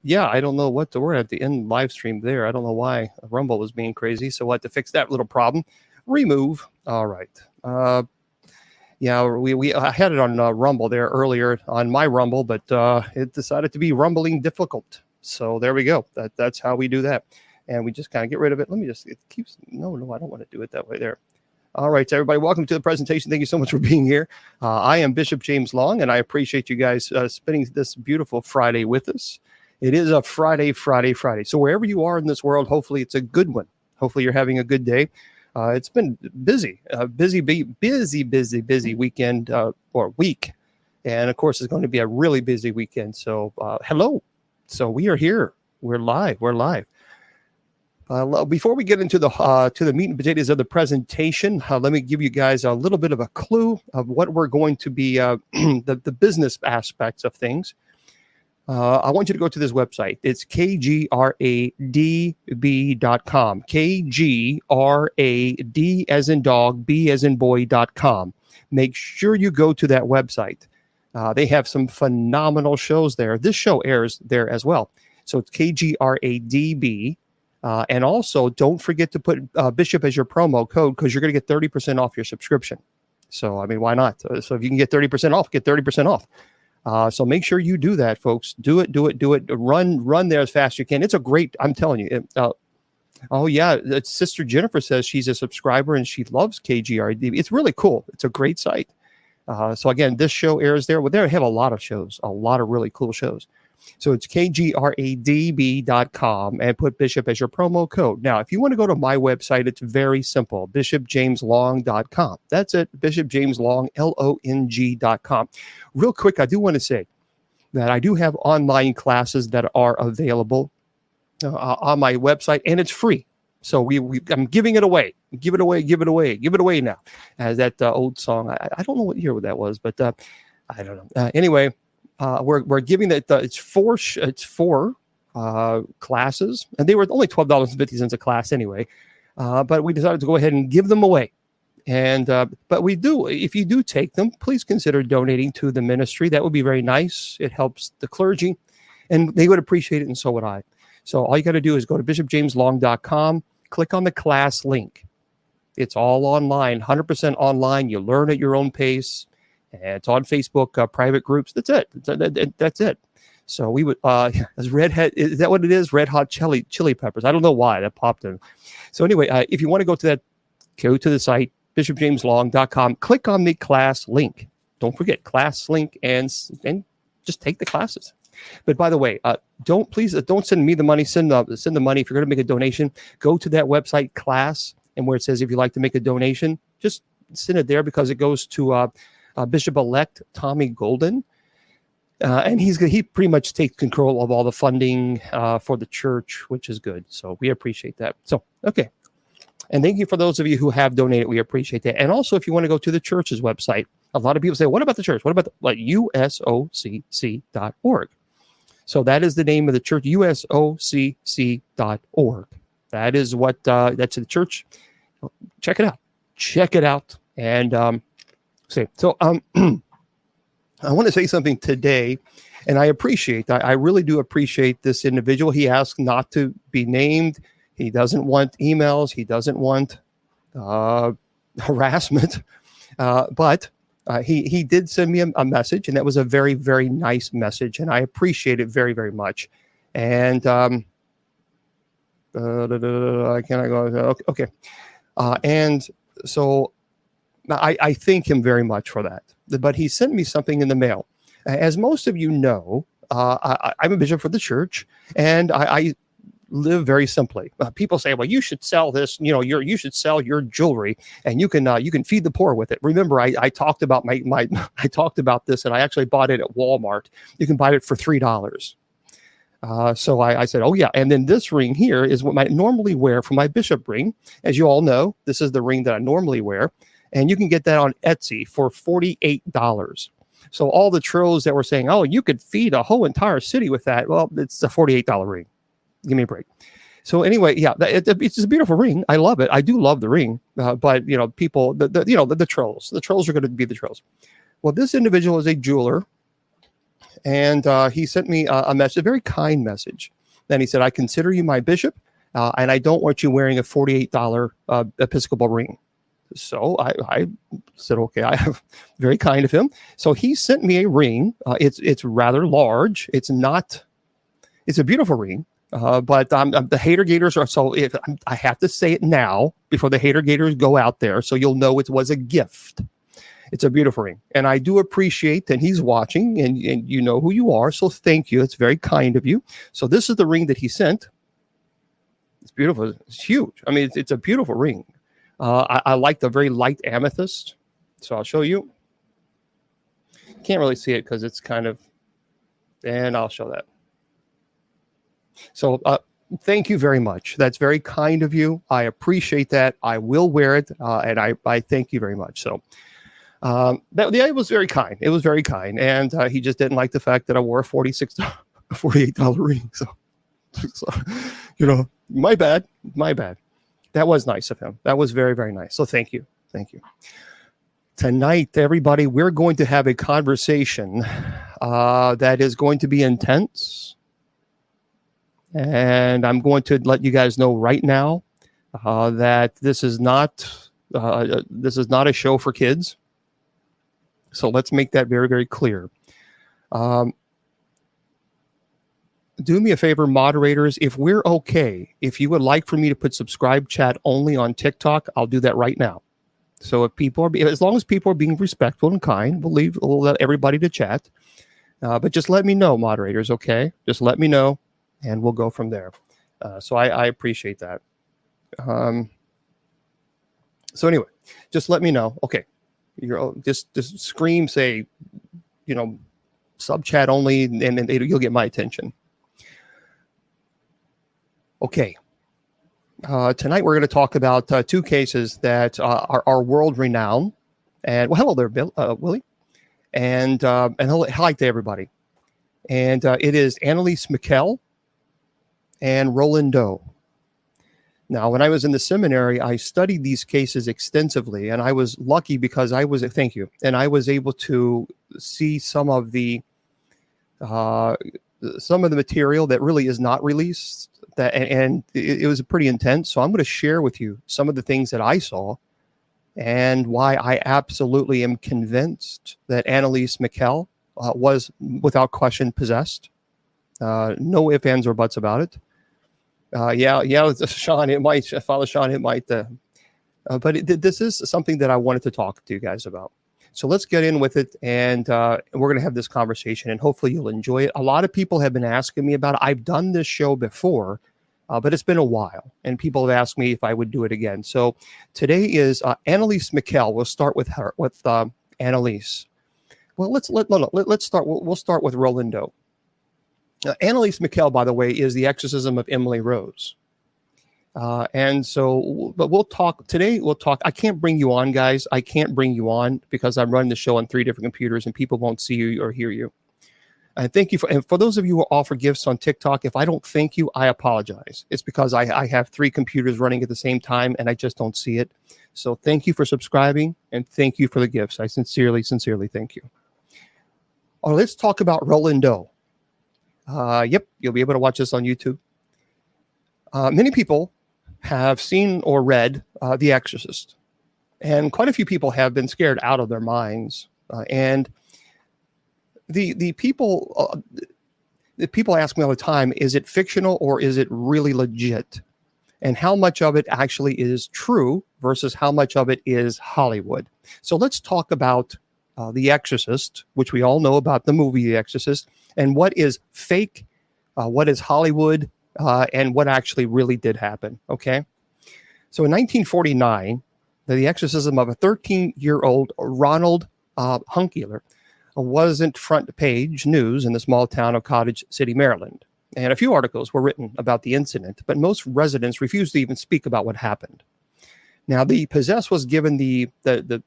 Yeah, I don't know what the word at the end live stream there. I don't know why Rumble was being crazy. So we'll have to fix that little problem. Remove. All right. Yeah, I had it on Rumble there earlier on my Rumble, but it decided to be rumbling difficult. So there we go. That's how we do that. And we just kind of get rid of it. Let me just, it keeps, no, I don't want to do it that way there. All right, everybody, welcome to the presentation. Thank you so much for being here. I am Bishop James Long, and I appreciate you guys spending this beautiful Friday with us. It is a Friday. So wherever you are in this world, hopefully it's a good one. Hopefully you're having a good day. It's been busy weekend or week. And of course, it's going to be a really busy weekend. So hello. So we are here. We're live. Before we get into the meat and potatoes of the presentation, let me give you guys a little bit of a clue of what we're going to be, the business aspects of things. I want you to go to this website. It's kgradb.com. KGRAD as in dog, B as in boy.com. Make sure you go to that website. They have some phenomenal shows there. This show airs there as well. So it's KGRADB. And also, don't forget to put Bishop as your promo code because you're going to get 30% off your subscription. So, I mean, why not? So if you can get 30% off, get 30% off. So make sure you do that, folks. Do it. Run there as fast as you can. It's a great, I'm telling you. Oh, yeah. Sister Jennifer says she's a subscriber and she loves KGRD. It's really cool. It's a great site. So, again, this show airs there. Well, they have a lot of shows, a lot of really cool shows. So it's kgradb.com and put Bishop as your promo code. Now, if you want to go to my website, it's very simple, bishopjameslong.com. That's it, bishopjameslong.com. Real quick, I do want to say that I do have online classes that are available on my website, and it's free. So I'm giving it away. Give it away now. As that old song, I don't know what year that was, but I don't know. Anyway. We're giving that it's four classes, and they were only $12.50 a class anyway. But we decided to go ahead and give them away. And but we do, if you do take them, please consider donating to the ministry. That would be very nice. It helps the clergy, and they would appreciate it, and so would I. So all you got to do is go to bishopjameslong.com, click on the class link. It's all online, 100% online. You learn at your own pace. And it's on Facebook, private groups. That's it. That's it. So we would, as redhead, is that what it is? Red hot chili peppers. I don't know why that popped in. So anyway, if you want to go to the site, bishopjameslong.com, click on the class link. Don't forget class link and just take the classes. But by the way, don't send me the money. Send the money. If you're going to make a donation, go to that website class and where it says, if you'd like to make a donation, just send it there because it goes to, Bishop-elect Tommy Golden, and he pretty much takes control of all the funding for the church, which is good. So we appreciate that. So, okay. And thank you for those of you who have donated. We appreciate that. And also, if you want to go to the church's website, a lot of people say, what about the church? What about usocc.org? So that is the name of the church, usocc.org. That is what, that's the church. Check it out. And, so I want to say something today, and I really do appreciate this individual. He asked not to be named. He doesn't want emails. He doesn't want harassment. But he did send me a message, and that was a very, very nice message, and I appreciate it very, very much. And I cannot go. Okay. And so I thank him very much for that. But he sent me something in the mail. As most of you know, I'm a bishop for the church, and I live very simply. People say, "Well, you should sell this. You should sell your jewelry, and you can feed the poor with it." Remember, I talked about I talked about this, and I actually bought it at Walmart. You can buy it for $3. So I said, oh, yeah. And then this ring here is what I normally wear for my bishop ring. As you all know, this is the ring that I normally wear. And you can get that on Etsy for $48. So all the trolls that were saying, oh, you could feed a whole entire city with that. Well, it's a $48 ring. Give me a break. So anyway, yeah, it's a beautiful ring. I love it. I do love the ring. But, people, the trolls are going to be the trolls. Well, this individual is a jeweler. And he sent me a message, a very kind message. Then he said, I consider you my bishop, and I don't want you wearing a $48 Episcopal ring. So I said, okay, I have very kind of him. So he sent me a ring. It's rather large. It's a beautiful ring. But the hater gators are, so if I have to say it now before the hater gators go out there, so you'll know it was a gift. It's a beautiful ring, and I do appreciate that he's watching, and you know who you are, so thank you. It's very kind of you. So this is the ring that he sent. It's beautiful. It's huge. I mean, it's a beautiful ring. I like the very light amethyst, so I'll show you. Can't really see it because it's kind of, and I'll show that. So thank you very much. That's very kind of you. I appreciate that. I will wear it, and I thank you very much. So it was very kind. It was very kind, and he just didn't like the fact that I wore a $48 ring. So, you know, my bad. That was nice of him. That was very, very nice. So thank you. Tonight, everybody, we're going to have a conversation that is going to be intense. And I'm going to let you guys know right now that this is not a show for kids. So let's make that very, very clear. Do me a favor, moderators. If we're okay, if you would like for me to put subscribe chat only on TikTok, I'll do that right now. So if people are, as long as people are being respectful and kind, we'll let everybody to chat. But just let me know, moderators. Okay, just let me know. And we'll go from there. So I appreciate that. So anyway, just let me know. Okay, you're just scream, say, you know, sub chat only, and you'll get my attention. Okay. Tonight we're going to talk about two cases that are world renowned. And well, hello there, Bill, Willie, and hi to everybody. And it is Anneliese Michel and Roland Doe. Now, when I was in the seminary, I studied these cases extensively, and I was lucky because I was able to see some of the material that really is not released. And it was pretty intense. So I'm going to share with you some of the things that I saw and why I absolutely am convinced that Anneliese Michel was without question possessed. No ifs, ands, or buts about it. Sean, it might, Father Sean, it might, but this is something that I wanted to talk to you guys about. So let's get in with it, and we're going to have this conversation, and hopefully you'll enjoy it. A lot of people have been asking me about it. I've done this show before, but it's been a while, and people have asked me if I would do it again. So today is Anneliese Michel. We'll start with her, with Anneliese. Well, let's start. We'll start with Roland Doe. Anneliese Michel, by the way, is the Exorcism of Emily Rose. And so, but we'll talk today. I can't bring you on, guys. I can't bring you on because I'm running the show on 3 different computers and people won't see you or hear you. And thank you and for those of you who offer gifts on TikTok, if I don't thank you, I apologize. It's because I have 3 computers running at the same time and I just don't see it. So thank you for subscribing and thank you for the gifts. I sincerely thank you. All right, let's talk about Roland Doe. Yep, you'll be able to watch this on YouTube. Many people have seen or read The Exorcist, and quite a few people have been scared out of their minds. And the people ask me all the time, is it fictional or is it really legit? And how much of it actually is true versus how much of it is Hollywood? So let's talk about The Exorcist, which we all know about the movie The Exorcist, and what is fake, what is Hollywood, and what actually really did happen, okay? So in 1949, the exorcism of a 13-year-old Ronald Hunkeler wasn't front page news in the small town of Cottage City, Maryland. And a few articles were written about the incident, but most residents refused to even speak about what happened. Now, the possessed was given the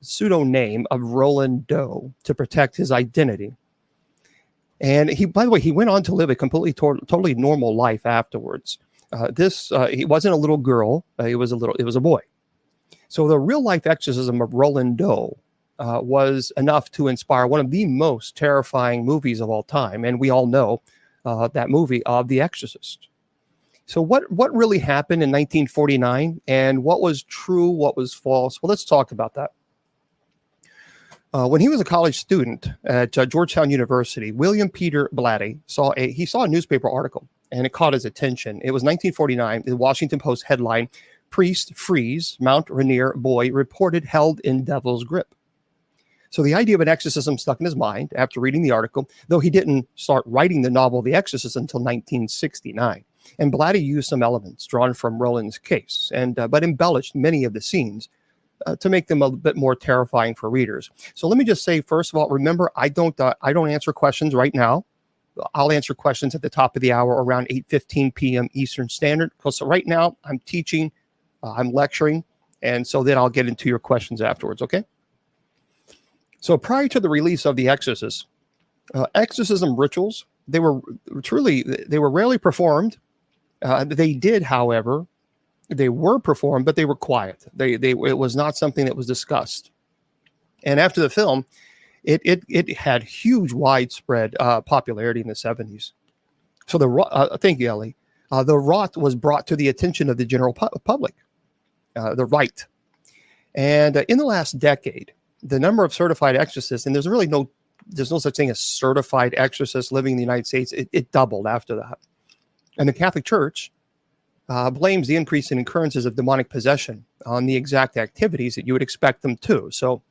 pseudo name of Roland Doe to protect his identity. And he, by the way, he went on to live a completely, totally normal life afterwards. He wasn't a little girl. It was a boy. So the real life exorcism of Roland Doe was enough to inspire one of the most terrifying movies of all time. And we all know that movie of The Exorcist. So what really happened in 1949, and what was true, what was false? Well, let's talk about that. When he was a college student at Georgetown University, William Peter Blatty saw a newspaper article, and it caught his attention. It was 1949. The Washington Post headline: "Priest frees Mount Rainier boy reported held in devil's grip." So the idea of an exorcism stuck in his mind after reading the article, though he didn't start writing the novel The Exorcist until 1969. And Blatty used some elements drawn from Roland's case, but embellished many of the scenes to make them a bit more terrifying for readers. So let me just say, first of all, remember, I don't answer questions right now. I'll answer questions at the top of the hour around 8:15 p.m. Eastern Standard. So right now I'm teaching, I'm lecturing, and so then I'll get into your questions afterwards, okay? So prior to the release of The Exorcist, exorcism rituals, they were rarely performed. They did, however, they were performed, but they were quiet. It was not something that was discussed. And after the film, it had huge widespread popularity in the 70s. So thank you, Ellie. The rot was brought to the attention of the general public, the right. And in the last decade, the number of certified exorcists, and there's no such thing as certified exorcists living in the United States, it doubled after that. And the Catholic Church blames the increase in occurrences of demonic possession on the exact activities that you would expect them to. So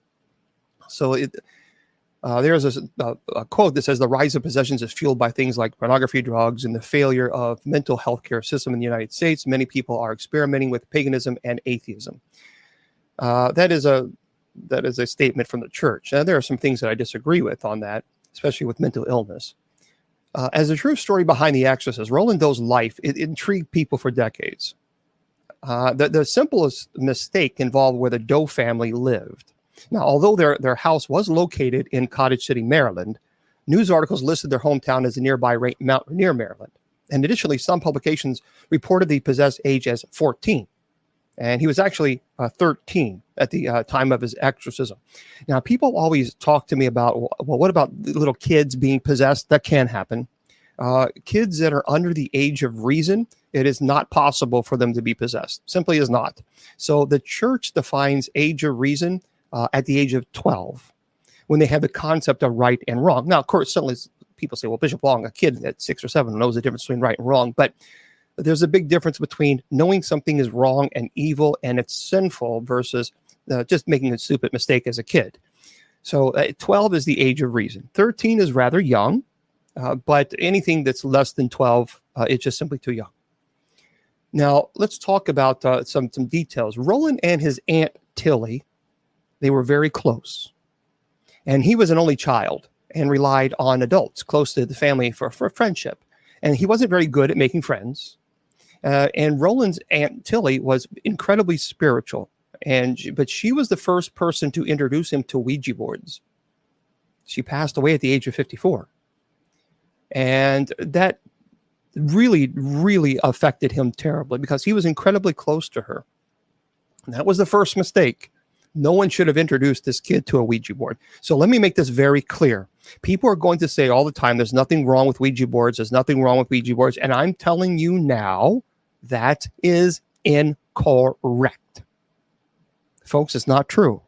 there's a quote that says the rise of possessions is fueled by things like pornography, drugs, and the failure of mental health care system in the United States. Many people are experimenting with paganism and atheism. That is a statement from the church. Now, there are some things that I disagree with on that, especially with mental illness. As a true story behind The Exorcist, Roland Doe's life, it intrigued people for decades. The simplest mistake involved where the Doe family lived. Now, although their house was located in Cottage City, Maryland, news articles listed their hometown as the nearby Mount Rainier, Maryland. And additionally, some publications reported the possessed age as 14. And he was actually 13 at the time of his exorcism. Now, people always talk to me about, well, what about little kids being possessed? That can happen. Kids that are under the age of reason, it is not possible for them to be possessed. Simply is not. So the church defines age of reason at the age of 12, when they have the concept of right and wrong. Now, of course, certainly people say, well, Bishop Long, a kid at 6 or 7 knows the difference between right and wrong. But there's a big difference between knowing something is wrong and evil and it's sinful versus just making a stupid mistake as a kid. So 12 is the age of reason. 13 is rather young, but anything that's less than 12, it's just simply too young. Now, let's talk about some details. Roland and his Aunt Tilly, they were very close. And he was an only child and relied on adults close to the family for friendship. And he wasn't very good at making friends. And Roland's Aunt Tilly was incredibly spiritual, but she was the first person to introduce him to Ouija boards. She passed away at the age of 54. And that really, really affected him terribly because he was incredibly close to her. And that was the first mistake. No one should have introduced this kid to a Ouija board. So let me make this very clear. People are going to say all the time, there's nothing wrong with Ouija boards. There's nothing wrong with Ouija boards. And I'm telling you now, that is incorrect. Folks, it's not true.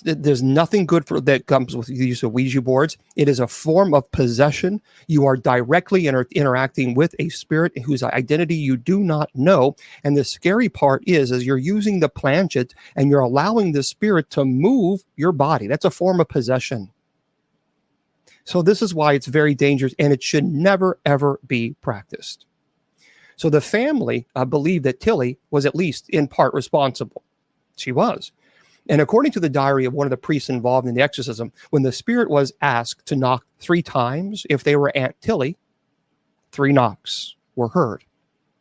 There's nothing good that comes with the use of Ouija boards. It is a form of possession. You are directly interacting with a spirit whose identity you do not know. And the scary part is you're using the planchette and you're allowing the spirit to move your body. That's a form of possession. So this is why it's very dangerous and it should never, ever be practiced. So the family believed that Tilly was at least in part responsible. She was. And according to the diary of one of the priests involved in the exorcism, when the spirit was asked to knock 3 times, if they were Aunt Tilly, 3 knocks were heard.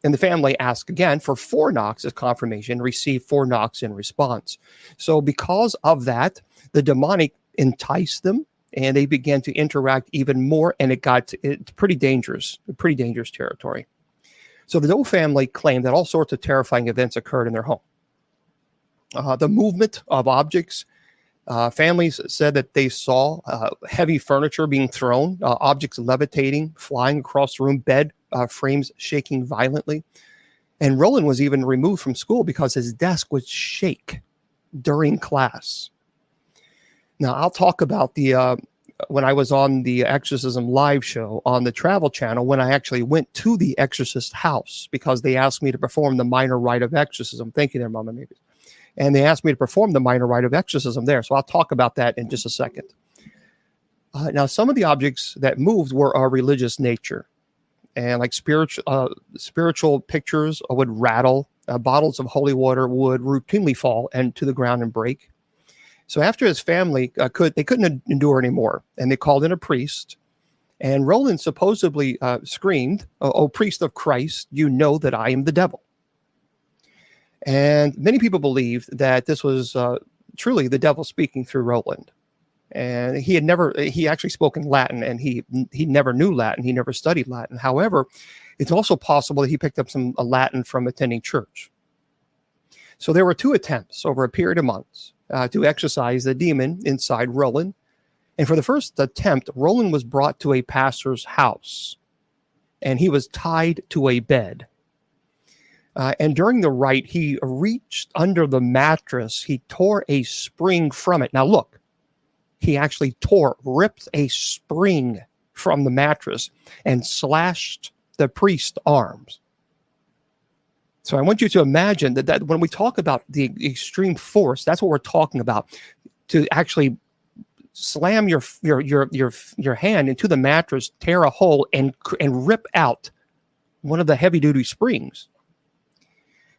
And the family asked again for 4 knocks as confirmation, received 4 knocks in response. So because of that, the demonic enticed them and they began to interact even more. And it's pretty dangerous territory. So the Doe family claimed that all sorts of terrifying events occurred in their home. The movement of objects Families said that they saw heavy furniture being thrown, objects levitating, flying across the room, bed frames shaking violently. And Roland was even removed from school because his desk would shake during class. Now, I'll talk about the when I was on the Exorcism live show on the Travel Channel, when I actually went to the Exorcist house because they asked me to perform the minor rite of exorcism. Thank you there, Mama Maybe. And they asked me to perform the minor rite of exorcism there. So I'll talk about that in just a second. Now, some of the objects that moved were of religious nature. And like spiritual pictures would rattle. Bottles of holy water would routinely fall and to the ground and break. So after his family couldn't endure anymore, and they called in a priest. And Roland supposedly screamed, "O priest of Christ, you know that I am the devil." And many people believed that this was truly the devil speaking through Roland. And he actually spoke in Latin, and he never knew Latin. He never studied Latin. However, it's also possible that he picked up some Latin from attending church. So there were 2 attempts over a period of months to exorcise the demon inside Roland. And for the first attempt, Roland was brought to a pastor's house, and he was tied to a bed. And during the rite, he reached under the mattress. He tore a spring from it. Now, look, he actually ripped a spring from the mattress and slashed the priest's arms. So I want you to imagine that when we talk about the extreme force, that's what we're talking about. To actually slam your hand into the mattress, tear a hole, and rip out one of the heavy-duty springs.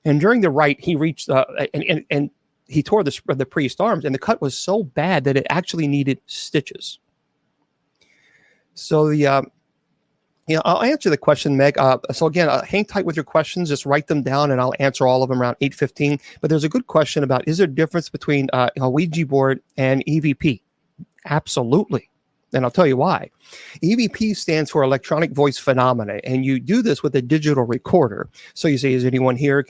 And during the rite, he reached and he tore the priest's arms, and the cut was so bad that it actually needed stitches. So I'll answer the question, Meg. So again, hang tight with your questions. Just write them down, and I'll answer all of them around 8:15. But there's a good question about, is there a difference between a Ouija board and EVP? Absolutely. And I'll tell you why. EVP stands for electronic voice phenomena, and you do this with a digital recorder. So you say, "Is anyone here?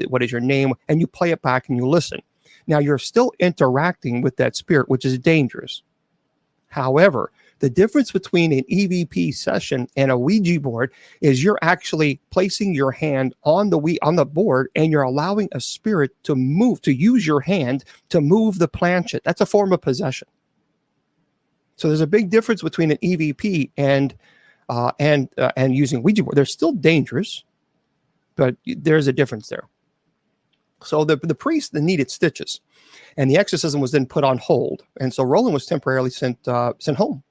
What is your name?" And you play it back and you listen. Now you're still interacting with that spirit, which is dangerous. However, the difference between an EVP session and a Ouija board is you're actually placing your hand on the board, and you're allowing a spirit to use your hand to move the planchette. That's a form of possession. So there's a big difference between an EVP and using Ouija board. They're still dangerous, but there's a difference there. So the priest needed stitches, and the exorcism was then put on hold. And so Roland was temporarily sent home.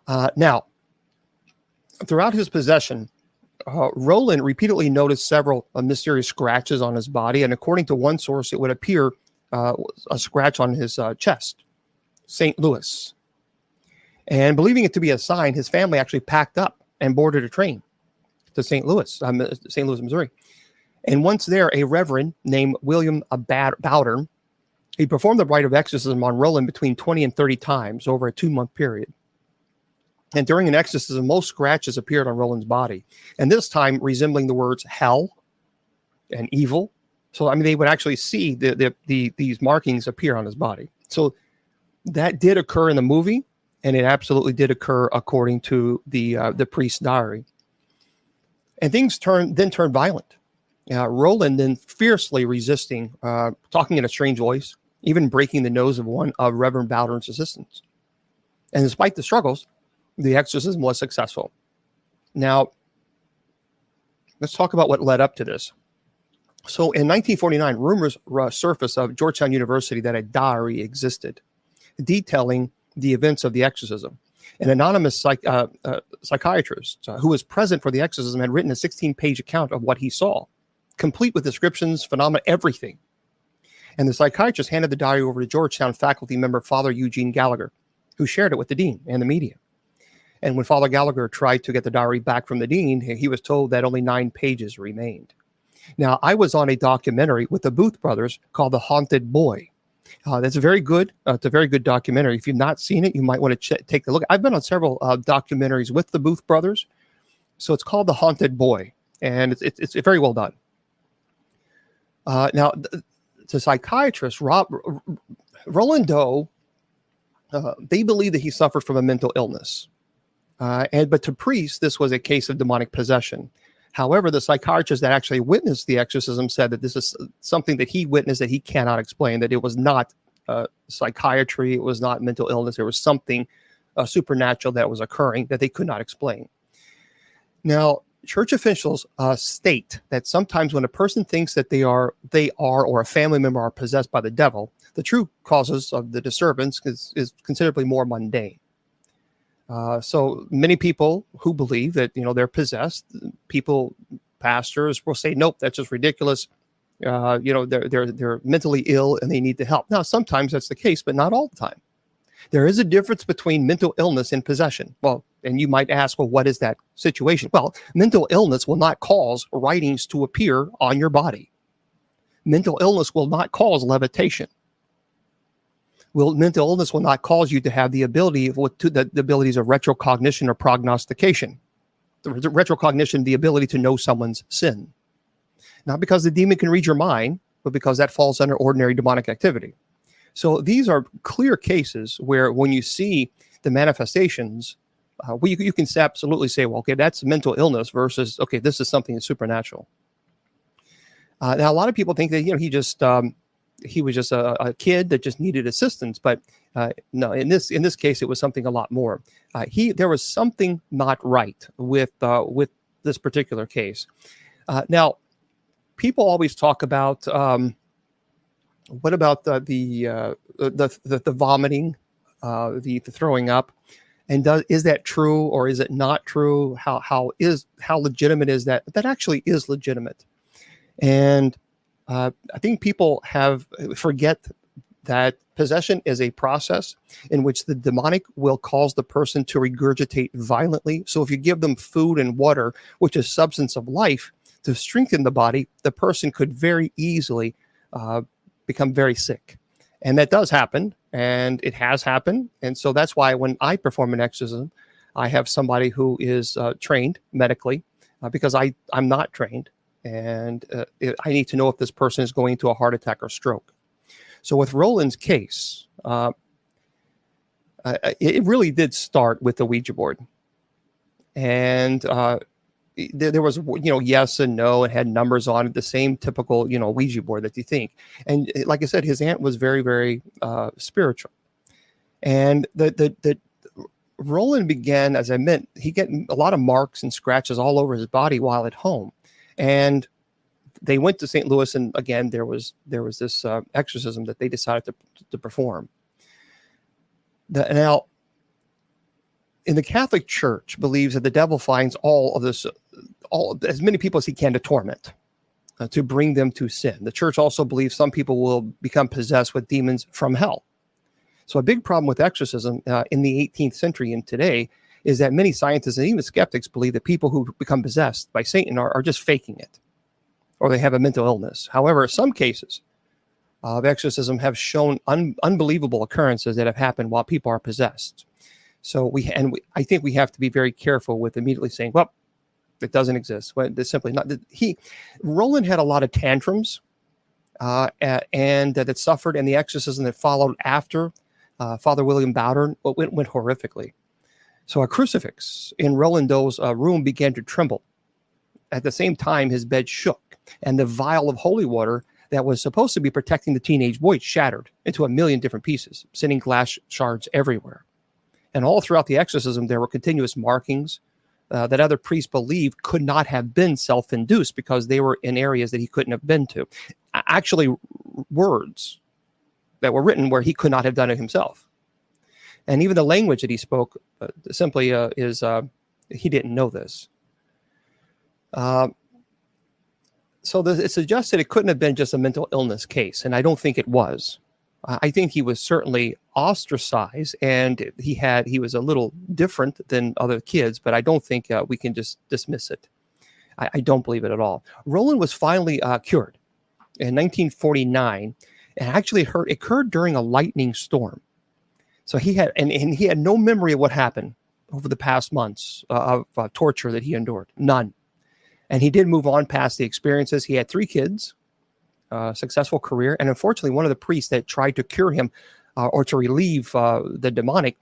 Now, throughout his possession, Roland repeatedly noticed several mysterious scratches on his body. And according to one source, it would appear a scratch on his chest, St. Louis. And believing it to be a sign, his family actually packed up and boarded a train to St. Louis, Missouri. And once there, a reverend named William Bowden, he performed the rite of exorcism on Roland between 20 and 30 times over a 2-month period. And during an exorcism, most scratches appeared on Roland's body, and this time resembling the words hell and evil. So, I mean, they would actually see these markings appear on his body. So that did occur in the movie, and it absolutely did occur according to the priest's diary. And things turned violent. Roland then fiercely resisting, talking in a strange voice, even breaking the nose of one of Reverend Bowden's assistants. And despite the struggles, the exorcism was successful. Now, let's talk about what led up to this. So in 1949, rumors surfaced of Georgetown University that a diary existed detailing the events of the exorcism. An anonymous psychiatrist who was present for the exorcism had written a 16-page account of what he saw, complete with descriptions, phenomena, everything. And the psychiatrist handed the diary over to Georgetown faculty member Father Eugene Gallagher, who shared it with the dean and the media. And when Father Gallagher tried to get the diary back from the dean, he was told that only 9 pages remained. Now, I was on a documentary with the Booth brothers called The Haunted Boy. That's a very good. It's a very good documentary. If you've not seen it, you might want to take a look. I've been on several documentaries with the Booth brothers, so it's called The Haunted Boy, and it's very well done. Now, the psychiatrist Roland Doe, they believe that he suffered from a mental illness. But to priests, this was a case of demonic possession. However, the psychiatrist that actually witnessed the exorcism said that this is something that he witnessed that he cannot explain, that it was not psychiatry, it was not mental illness, there was something supernatural that was occurring that they could not explain. Now, church officials state that sometimes when a person thinks that they are or a family member are possessed by the devil, the true causes of the disturbance is considerably more mundane. So many people who believe that, they're possessed, pastors will say, nope, that's just ridiculous. They're mentally ill and they need the help. Now, sometimes that's the case, but not all the time. There is a difference between mental illness and possession. Well, and you might ask, well, what is that situation? Well, mental illness will not cause writings to appear on your body. Mental illness will not cause levitation. Mental illness will not cause you to have the abilities of retrocognition or prognostication. The retrocognition, the ability to know someone's sin. Not because the demon can read your mind, but because that falls under ordinary demonic activity. So these are clear cases where when you see the manifestations, you can absolutely say, well, okay, that's mental illness versus, okay, this is something that's supernatural. Now, a lot of people think that, he was just a kid that just needed assistance, but no. In this case, it was something a lot more. There was something not right with this particular case. Now, people always talk about what about the vomiting, the throwing up, and is that true or is it not true? How legitimate is that? That actually is legitimate, and I think people forget that possession is a process in which the demonic will cause the person to regurgitate violently. So if you give them food and water, which is substance of life, to strengthen the body, the person could very easily become very sick. And that does happen, and it has happened. And so that's why when I perform an exorcism, I have somebody who is trained medically because I'm not trained. And I need to know if this person is going to a heart attack or stroke. So with Roland's case, it really did start with the Ouija board. And there was, yes and no. It had numbers on it, the same typical, Ouija board that you think. And like I said, his aunt was very, very spiritual. And the Roland began, as I meant, he got a lot of marks and scratches all over his body while at home. And they went to St. Louis, and again, there was this exorcism that they decided to perform. Now, in the Catholic Church, believes that the devil finds as many people as he can to torment, to bring them to sin. The church also believes some people will become possessed with demons from hell. So a big problem with exorcism in the 18th century and today is that many scientists and even skeptics believe that people who become possessed by Satan are just faking it, or they have a mental illness. However, some cases of exorcism have shown unbelievable occurrences that have happened while people are possessed. So I think we have to be very careful with immediately saying, well, it doesn't exist. Well, it's simply not. Roland had a lot of tantrums and that suffered, and the exorcism that followed after Father William Bowdern went horrifically. So a crucifix in Roland Doe's room began to tremble. At the same time, his bed shook, and the vial of holy water that was supposed to be protecting the teenage boy shattered into 1 million different pieces, sending glass shards everywhere. And all throughout the exorcism, there were continuous markings that other priests believed could not have been self-induced because they were in areas that he couldn't have been to. Actually, words that were written where he could not have done it himself. And even the language that he spoke simply is he didn't know this. So it suggests that it couldn't have been just a mental illness case, and I don't think it was. I think he was certainly ostracized, and he was a little different than other kids, but I don't think we can just dismiss it. I don't believe it at all. Roland was finally cured in 1949, and actually it occurred during a lightning storm. So he had no memory of what happened over the past months of torture that he endured. None. And he did move on past the experiences. He had 3 kids. successful career. And unfortunately, one of the priests that tried to cure him or to relieve the demonic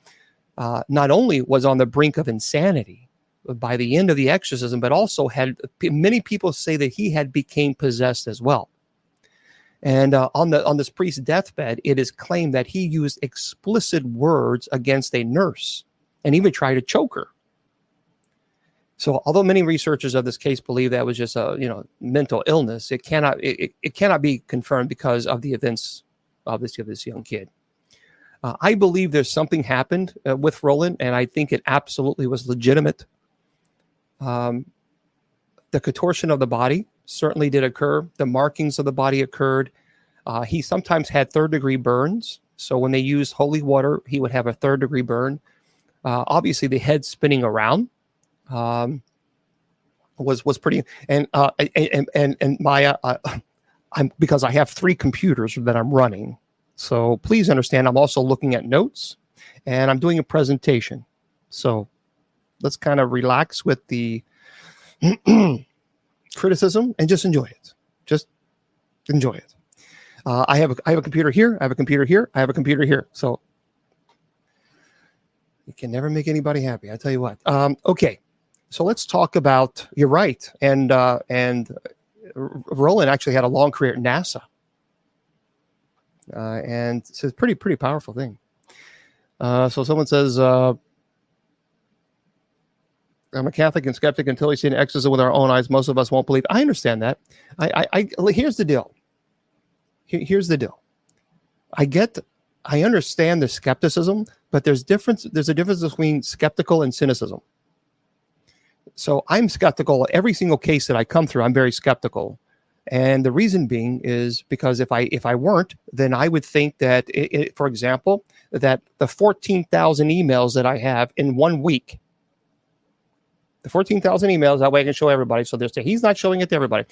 not only was on the brink of insanity by the end of the exorcism, but also had many people say that he had became possessed as well. And on this priest's deathbed, it is claimed that he used explicit words against a nurse and even tried to choke her. So, although many researchers of this case believe that was just a mental illness, it cannot be confirmed because of the events of this young kid. I believe there's something happened with Roland, and I think it absolutely was legitimate. The contortion of the body certainly did occur. The markings of the body occurred. He sometimes had third-degree burns. So when they used holy water, he would have a third-degree burn. Obviously, the head spinning around was pretty. And Maya, I'm because I have 3 computers that I'm running. So please understand, I'm also looking at notes, and I'm doing a presentation. So let's kind of relax with the criticism and just enjoy it. Just enjoy it. I have a computer here. I have a computer here. I have a computer here. So you can never make anybody happy. I tell you what. Okay, so let's talk about. You're right, and Roland actually had a long career at NASA, and it's a pretty powerful thing. So someone says. I'm a Catholic and skeptic until we see an exorcism with our own eyes. Most of us won't believe. I understand that. Here's the deal. Here's the deal. I understand the skepticism, but there's a difference between skeptical and cynicism. So I'm skeptical. Every single case that I come through, I'm very skeptical. And the reason being is because if I weren't, then I would think that, for example, that the 14,000 emails that I have in 1 week, the 14,000 emails, that way I can show everybody. So he's not showing it to everybody.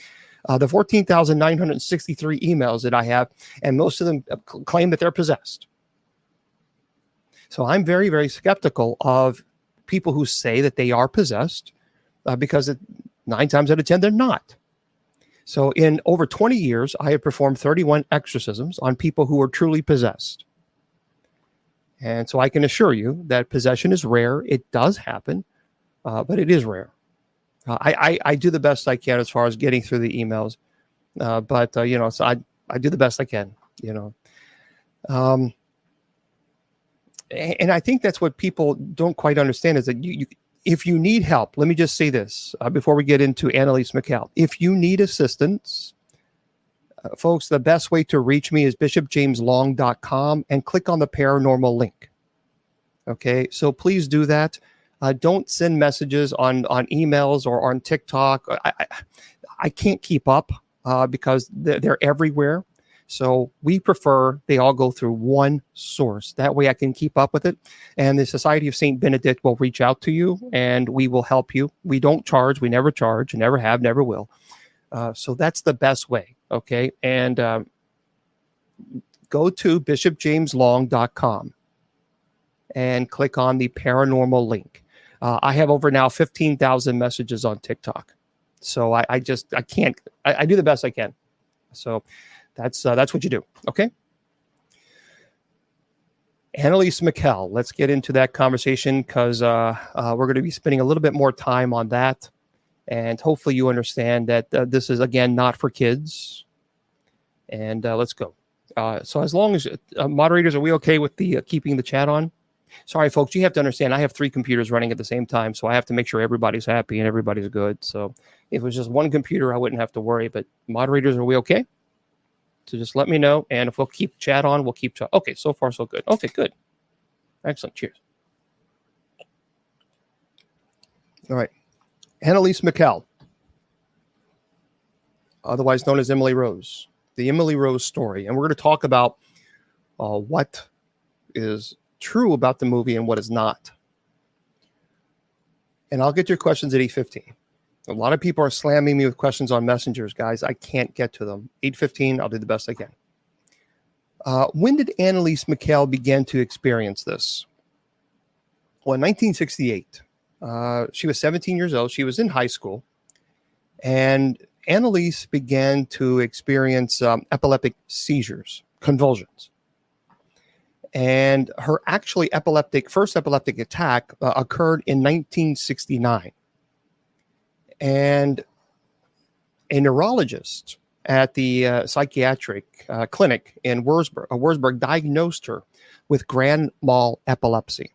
The 14,963 emails that I have, and most of them claim that they're possessed. So I'm very, very skeptical of people who say that they are possessed because 9 times out of 10, they're not. So in over 20 years, I have performed 31 exorcisms on people who are truly possessed. And so I can assure you that possession is rare. It does happen. But it is rare. I do the best I can as far as getting through the emails. So I do the best I can, and I think that's what people don't quite understand is that if you need help, let me just say this before we get into Anneliese Michel. If you need assistance, folks, the best way to reach me is bishopjameslong.com and click on the paranormal link. Okay, so please do that. Don't send messages on emails or on TikTok. I can't keep up because they're everywhere. So we prefer they all go through one source. That way I can keep up with it. And the Society of St. Benedict will reach out to you and we will help you. We don't charge. We never charge. Never have, never will. So that's the best way. Okay. And go to bishopjameslong.com and click on the paranormal link. I have over now 15,000 messages on TikTok. So I do the best I can. So that's what you do. Okay. Anneliese Michel, let's get into that conversation because we're going to be spending a little bit more time on that. And hopefully you understand that this is, again, not for kids. And let's go. So as long as moderators, are we okay with the keeping the chat on? Sorry, folks, you have to understand I have 3 computers running at the same time, so I have to make sure everybody's happy and everybody's good. So if it was just one computer, I wouldn't have to worry. But moderators, are we okay? So just let me know, and if we'll keep chat on, we'll keep chat. Okay, so far so good. Okay, good. Excellent. Cheers. All right. Anneliese Michel, otherwise known as Emily Rose. The Emily Rose story. And we're going to talk about what is true about the movie and what is not. And I'll get your questions at 8:15. A lot of people are slamming me with questions on messengers, guys. I can't get to them. 8:15, I'll do the best I can. When did Anneliese Michel begin to experience this? Well, in 1968. She was 17 years old. She was in high school. And Anneliese began to experience epileptic seizures, convulsions. And her actually first epileptic attack occurred in 1969. And a neurologist at the psychiatric clinic in Wurzburg diagnosed her with grand mal epilepsy.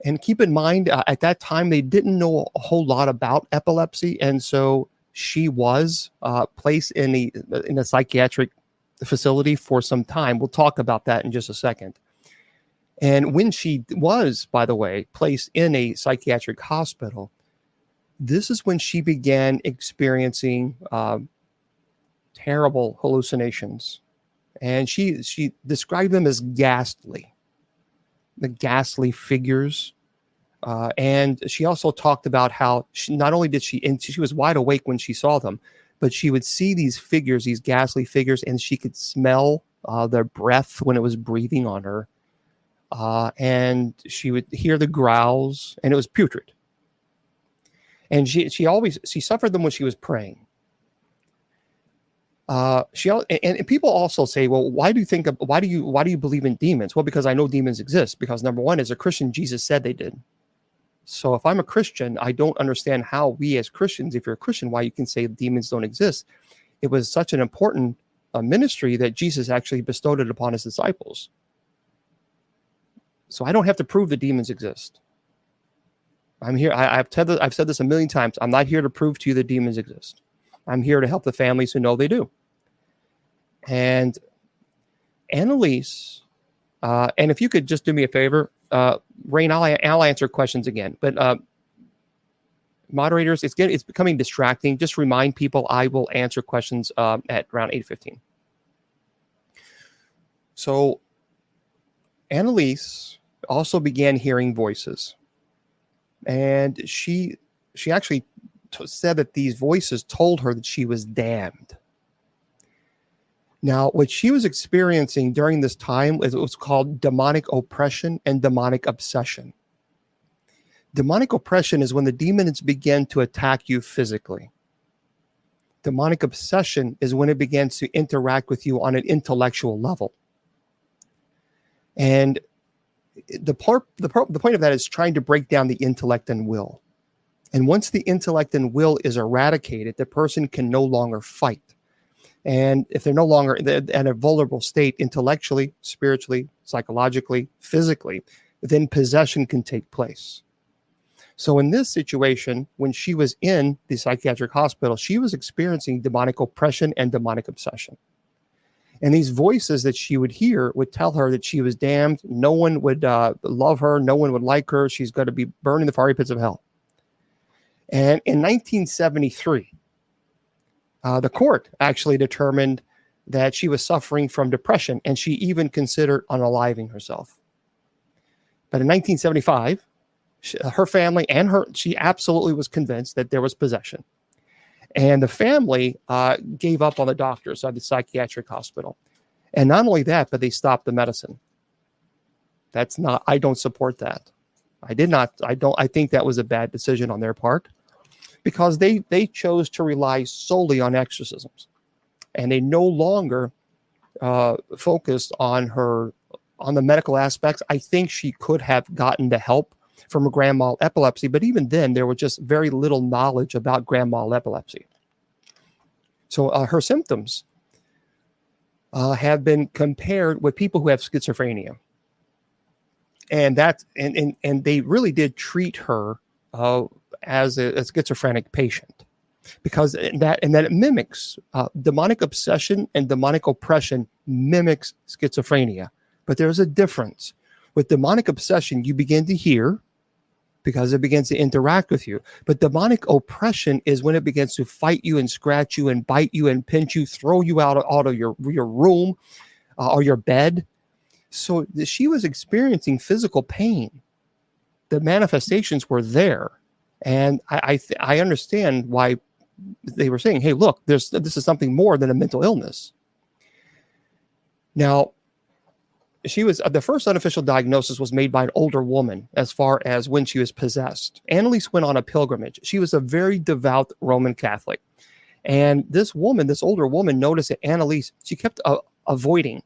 And keep in mind, at that time, they didn't know a whole lot about epilepsy. And so she was placed in a psychiatric facility for some time. We'll talk about that in just a second. And when she was, by the way, placed in a psychiatric hospital, this is when she began experiencing terrible hallucinations. And she described them as ghastly, the ghastly figures. And she also talked about how not only did she was wide awake when she saw them, but she would see these figures, these ghastly figures, and she could smell their breath when it was breathing on her. And she would hear the growls, and it was putrid. And she suffered them when she was praying. And people also say, well, why do you believe in demons? Well, because I know demons exist. Because number one, as a Christian, Jesus said they did. So if I'm a Christian, I don't understand how we as Christians, if you're a Christian, why you can say demons don't exist. It was such an important ministry that Jesus actually bestowed it upon his disciples. So I don't have to prove that demons exist. I'm here. I've said this a million times. I'm not here to prove to you that demons exist. I'm here to help the families who know they do. And Anneliese, and if you could just do me a favor, Rain, I'll answer questions again. But moderators, it's becoming distracting. Just remind people I will answer questions at around 8:15. So Anneliese also began hearing voices. And she actually said that these voices told her that she was damned. Now, what she was experiencing during this time was called demonic oppression and demonic obsession. Demonic oppression is when the demons begin to attack you physically. Demonic obsession is when it begins to interact with you on an intellectual level. And the point of that is trying to break down the intellect and will. And once the intellect and will is eradicated, the person can no longer fight. And if they're no longer in a vulnerable state intellectually, spiritually, psychologically, physically, then possession can take place. So in this situation, when she was in the psychiatric hospital, she was experiencing demonic oppression and demonic obsession. And these voices that she would hear would tell her that she was damned. No one would love her. No one would like her. She's going to be burned in the fiery pits of hell. And in 1973, the court actually determined that she was suffering from depression, and she even considered unaliving herself. But in 1975, her family and she absolutely was convinced that there was possession. And the family gave up on the doctors at the psychiatric hospital. And not only that, but they stopped the medicine. I don't support that. I think that was a bad decision on their part, because they chose to rely solely on exorcisms. And they no longer focused on the medical aspects. I think she could have gotten the help from a grand mal epilepsy, but even then, there was just very little knowledge about grand mal epilepsy. So her symptoms have been compared with people who have schizophrenia, and they really did treat her as a schizophrenic patient, because that it mimics demonic obsession and demonic oppression mimics schizophrenia, but there's a difference. With demonic obsession, you begin to hear, because it begins to interact with you. But demonic oppression is when it begins to fight you and scratch you and bite you and pinch you, throw you out of your room or your bed. So she was experiencing physical pain. The manifestations were there. And I understand why they were saying, hey, look, this is something more than a mental illness. Now, she was the first unofficial diagnosis was made by an older woman as far as when she was possessed. Anneliese went on a pilgrimage. She was a very devout Roman Catholic. And this woman, this older woman, noticed that Anneliese, she kept avoiding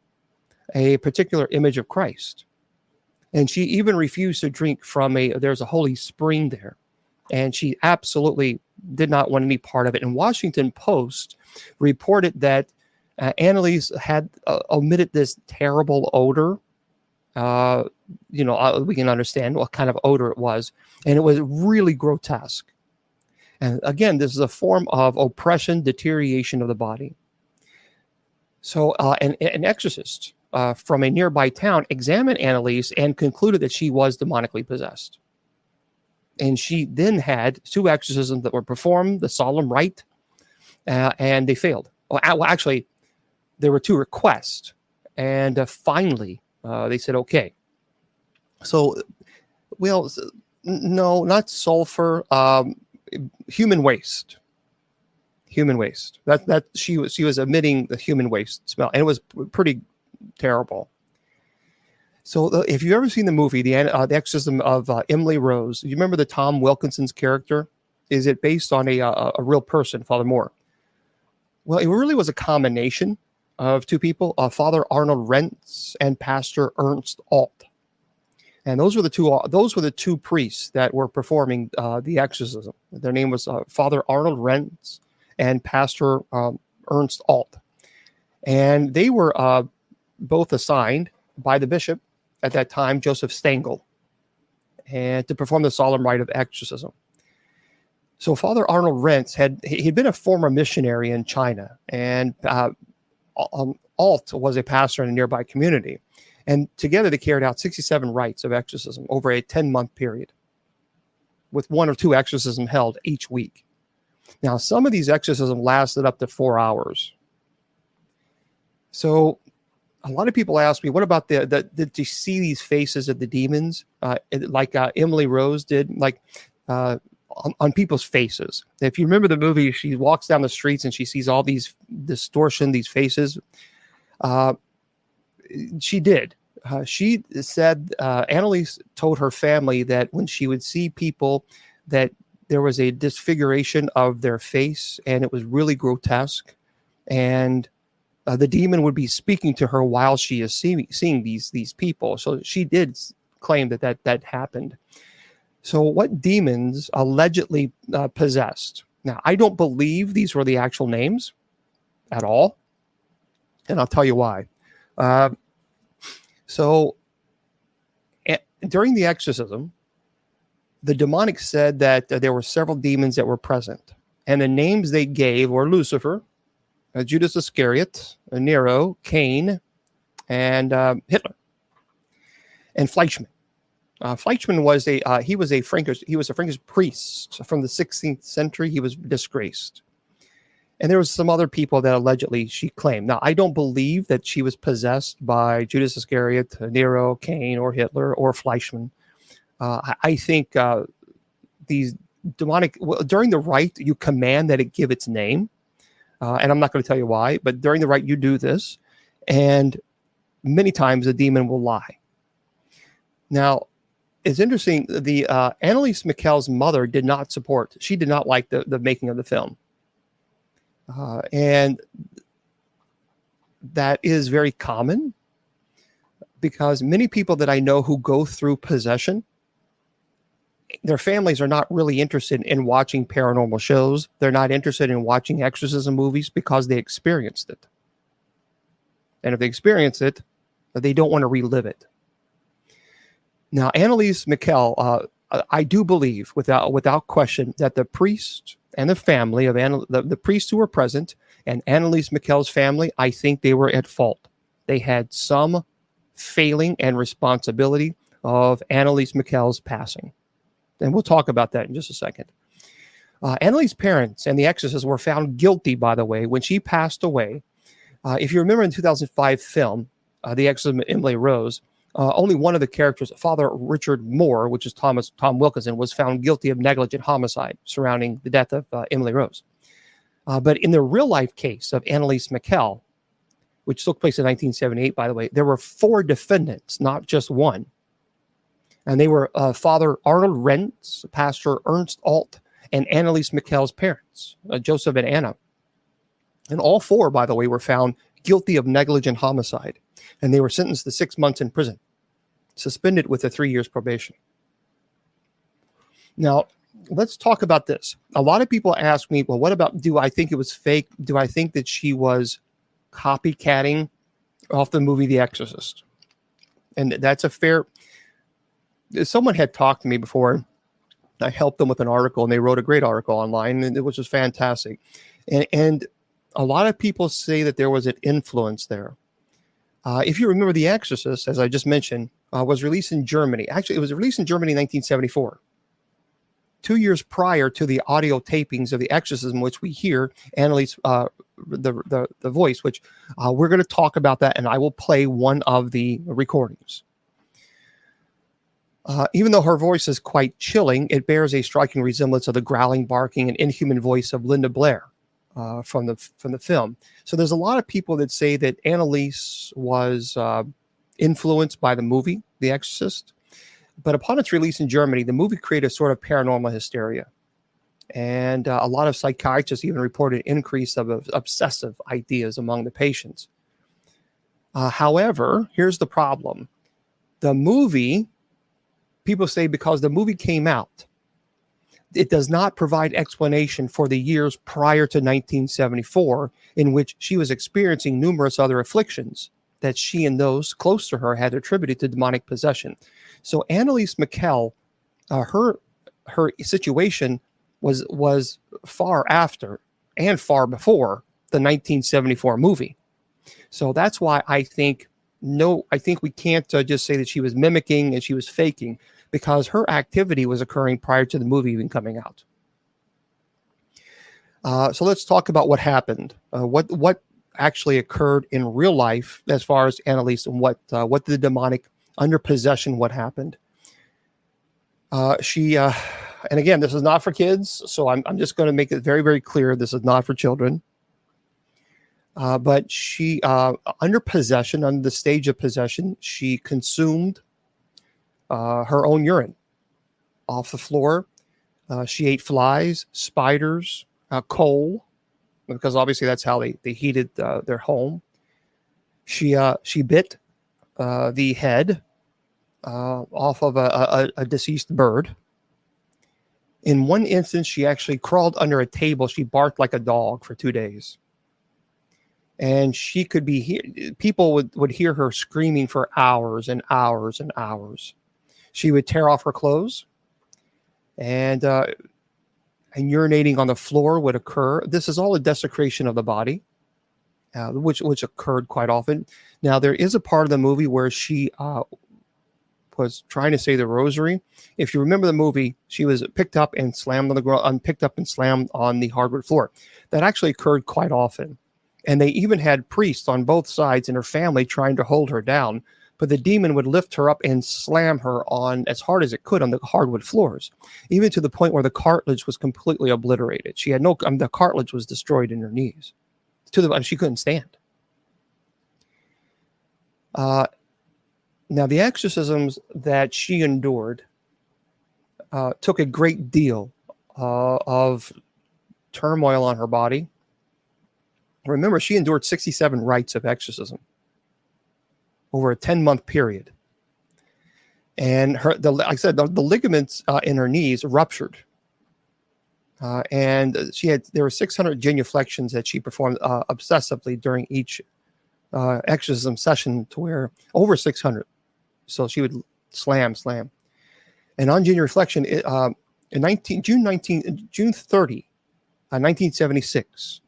a particular image of Christ. And she even refused to drink from there's a holy spring there. And she absolutely did not want any part of it. And Washington Post reported that Anneliese had omitted this terrible odor. We can understand what kind of odor it was. And it was really grotesque. And again, this is a form of oppression, deterioration of the body. So an exorcist from a nearby town examined Anneliese and concluded that she was demonically possessed. And she then had 2 exorcisms that were performed, the solemn rite, and they failed. Well, actually, there were 2 requests. And finally, they said, okay. So, well, no, not sulfur, human waste. Human waste. That she was emitting the human waste smell, and it was pretty terrible. So if you've ever seen the movie, the Exorcism of Emily Rose, you remember the Tom Wilkinson's character? Is it based on a real person, Father Moore? Well, it really was a combination of 2 people, Father Arnold Rentz and Pastor Ernst Alt. And those were the two priests that were performing the exorcism. Their name was Father Arnold Rentz and Pastor Ernst Alt. And they were both assigned by the bishop at that time, Joseph Stengel, and to perform the solemn rite of exorcism. So Father Arnold Rentz he'd been a former missionary in China, and Alt was a pastor in a nearby community. And together they carried out 67 rites of exorcism over a 10-month period, with 1 or 2 exorcisms held each week. Now, some of these exorcisms lasted up to 4 hours. So a lot of people ask me, what about did you see these faces of the demons like Emily Rose did, like on people's faces? If you remember the movie, she walks down the streets and she sees all these distortion, these faces. She did. She said, Anneliese told her family that when she would see people, that there was a disfiguration of their face and it was really grotesque. And the demon would be speaking to her while she is seeing these people. So she did claim that happened. So what demons allegedly possessed? Now, I don't believe these were the actual names at all. And I'll tell you why. During the exorcism, the demonic said that there were several demons that were present. And the names they gave were Lucifer, Judas Iscariot, Nero, Cain, and Hitler, and Fleischmann. Fleischmann was a Frankish priest from the 16th century. He was disgraced. And there was some other people that allegedly she claimed. Now, I don't believe that she was possessed by Judas Iscariot, Nero, Cain, or Hitler, or Fleischmann. I think these demonic, during the rite, you command that it give its name. And I'm not going to tell you why, but during the rite, you do this. And many times the demon will lie. Now, it's interesting. The Anneliese Michel's mother did not like the making of the film. And that is very common because many people that I know who go through possession, their families are not really interested in watching paranormal shows. They're not interested in watching exorcism movies because they experienced it. And if they experience it, they don't want to relive it. Now, Anneliese Michel, I do believe without question that the priest and the family of the priests who were present and Anneliese Michel's family, I think they were at fault. They had some failing and responsibility of Anneliese Michel's passing. And we'll talk about that in just a second. Anneliese's parents and the exorcists were found guilty, by the way, when she passed away. If you remember in the 2005 film, The Exorcism of Emily Rose, only one of the characters, Father Richard Moore, which is Tom Wilkinson, was found guilty of negligent homicide surrounding the death of Emily Rose. But in the real-life case of Anneliese Michel, which took place in 1978, by the way, there were 4 defendants, not just one. And they were Father Arnold Rentz, Pastor Ernst Alt, and Anneliese Michel's parents, Joseph and Anna. And all four, by the way, were found guilty of negligent homicide. And they were sentenced to 6 months in prison, suspended with a 3 years probation. Now, let's talk about this. A lot of people ask me, well, what about, do I think it was fake? Do I think that she was copycatting off the movie The Exorcist? And that's a fair, someone had talked to me before. I helped them with an article, and they wrote a great article online, and it was just fantastic. And a lot of people say that there was an influence there. If you remember, The Exorcist, as I just mentioned, was released in Germany. Actually, it was released in Germany in 1974. 2 years prior to the audio tapings of The Exorcism, which we hear Anneliese, the voice, which we're going to talk about that, and I will play one of the recordings. Even though her voice is quite chilling, it bears a striking resemblance of the growling, barking, and inhuman voice of Linda Blair from the film. So there's a lot of people that say that Anneliese was influenced by the movie The Exorcist. But upon its release in Germany, the movie created a sort of paranormal hysteria. And a lot of psychiatrists even reported an increase of obsessive ideas among the patients. However, here's the problem. The movie, people say because the movie came out, it does not provide explanation for the years prior to 1974, in which she was experiencing numerous other afflictions that she and those close to her had attributed to demonic possession. So Anneliese Michel, her situation was far after and far before the 1974 movie. So that's why I think we can't just say that she was mimicking and she was faking, because her activity was occurring prior to the movie even coming out. So let's talk about what happened. What actually occurred in real life as far as Anneliese, and what the demonic under possession, what happened. She and again, this is not for kids, so I'm just going to make it very, very clear this is not for children. But she, under possession, under the stage of possession, she consumed her own urine off the floor. She ate flies, spiders, coal, because obviously that's how they heated their home. She bit the head off of a deceased bird. In one instance, she actually crawled under a table. She barked like a dog for 2 days. And she could be people would hear her screaming for hours and hours and hours. She would tear off her clothes, and urinating on the floor would occur. This is all a desecration of the body, which occurred quite often. Now, there is a part of the movie where she was trying to say the rosary. If you remember the movie, she was picked up and slammed on the ground, picked up and slammed on the hardwood floor. That actually occurred quite often. And they even had priests on both sides in her family trying to hold her down. But the demon would lift her up and slam her on as hard as it could on the hardwood floors, even to the point where the cartilage was completely obliterated. She had the cartilage was destroyed in her knees. She couldn't stand. Now, the exorcisms that she endured took a great deal of turmoil on her body. Remember, she endured 67 rites of exorcism over a 10-month period. And like I said, the ligaments in her knees ruptured. And there were 600 genuflections that she performed obsessively during each exorcism session, to where over 600. So she would slam. And on genuflection, June 30, 1976,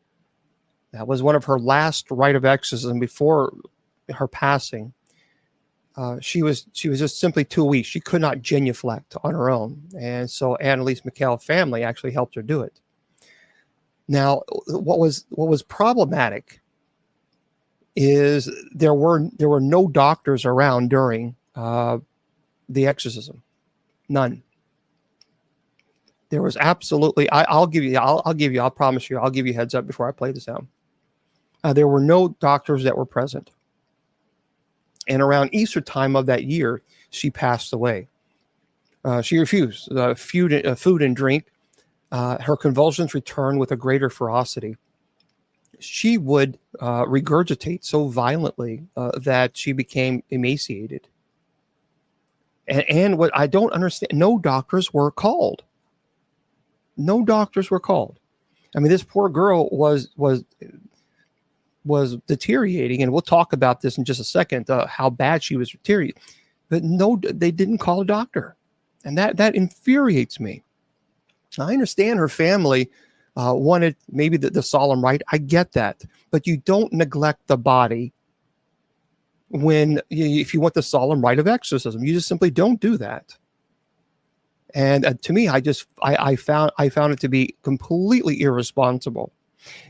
that was one of her last rite of exorcism before her passing. She was just simply too weak. She could not genuflect on her own. And so Anneliese Michel family actually helped her do it. Now, what was problematic is there were no doctors around during the exorcism. None. There was absolutely, I'll promise you, I'll give you a heads up before I play this out. There were no doctors that were present. And around Easter time of that year, she passed away. She refused food and drink. Her convulsions returned with a greater ferocity. she would regurgitate so violently that she became emaciated. And what I don't understand, no doctors were called. No doctors were called. I mean, this poor girl was deteriorating, and we'll talk about this in just a second, how bad she was deteriorating. But no, they didn't call a doctor, and that infuriates me. I understand her family wanted maybe the solemn rite. I get that, but you don't neglect the body if you want the solemn rite of exorcism. You just simply don't do that. And to me, I found it to be completely irresponsible.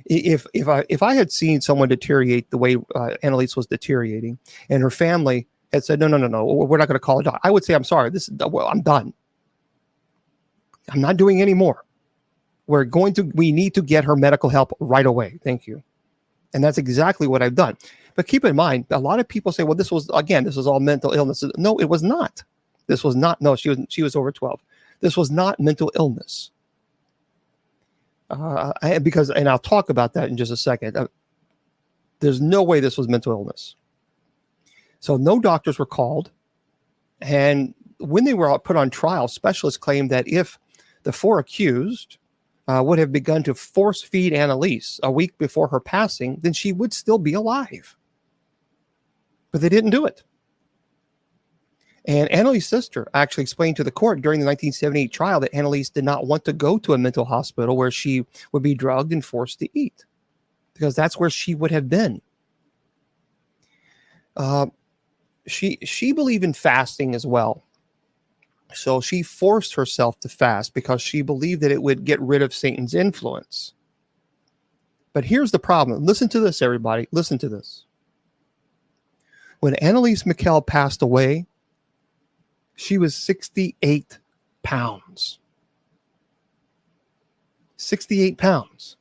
If I had seen someone deteriorate the way Anneliese was deteriorating, and her family had said, no, we're not going to call a doctor, I would say, I'm sorry, I'm done. I'm not doing any more. We need to get her medical help right away. Thank you. And that's exactly what I've done. But keep in mind, a lot of people say, well, this was all mental illness. No, it was not. This was not. No, she was over 12. This was not mental illness. And I'll talk about that in just a second. There's no way this was mental illness. So no doctors were called. And when they were put on trial, specialists claimed that if the 4 accused would have begun to force feed Anneliese a week before her passing, then she would still be alive. But they didn't do it. And Anneliese's sister actually explained to the court during the 1978 trial that Anneliese did not want to go to a mental hospital where she would be drugged and forced to eat, because that's where she would have been. She believed in fasting as well. So she forced herself to fast because she believed that it would get rid of Satan's influence. But here's the problem. Listen to this, everybody. Listen to this. When Anneliese Michel passed away, she was 68 pounds. 68 pounds.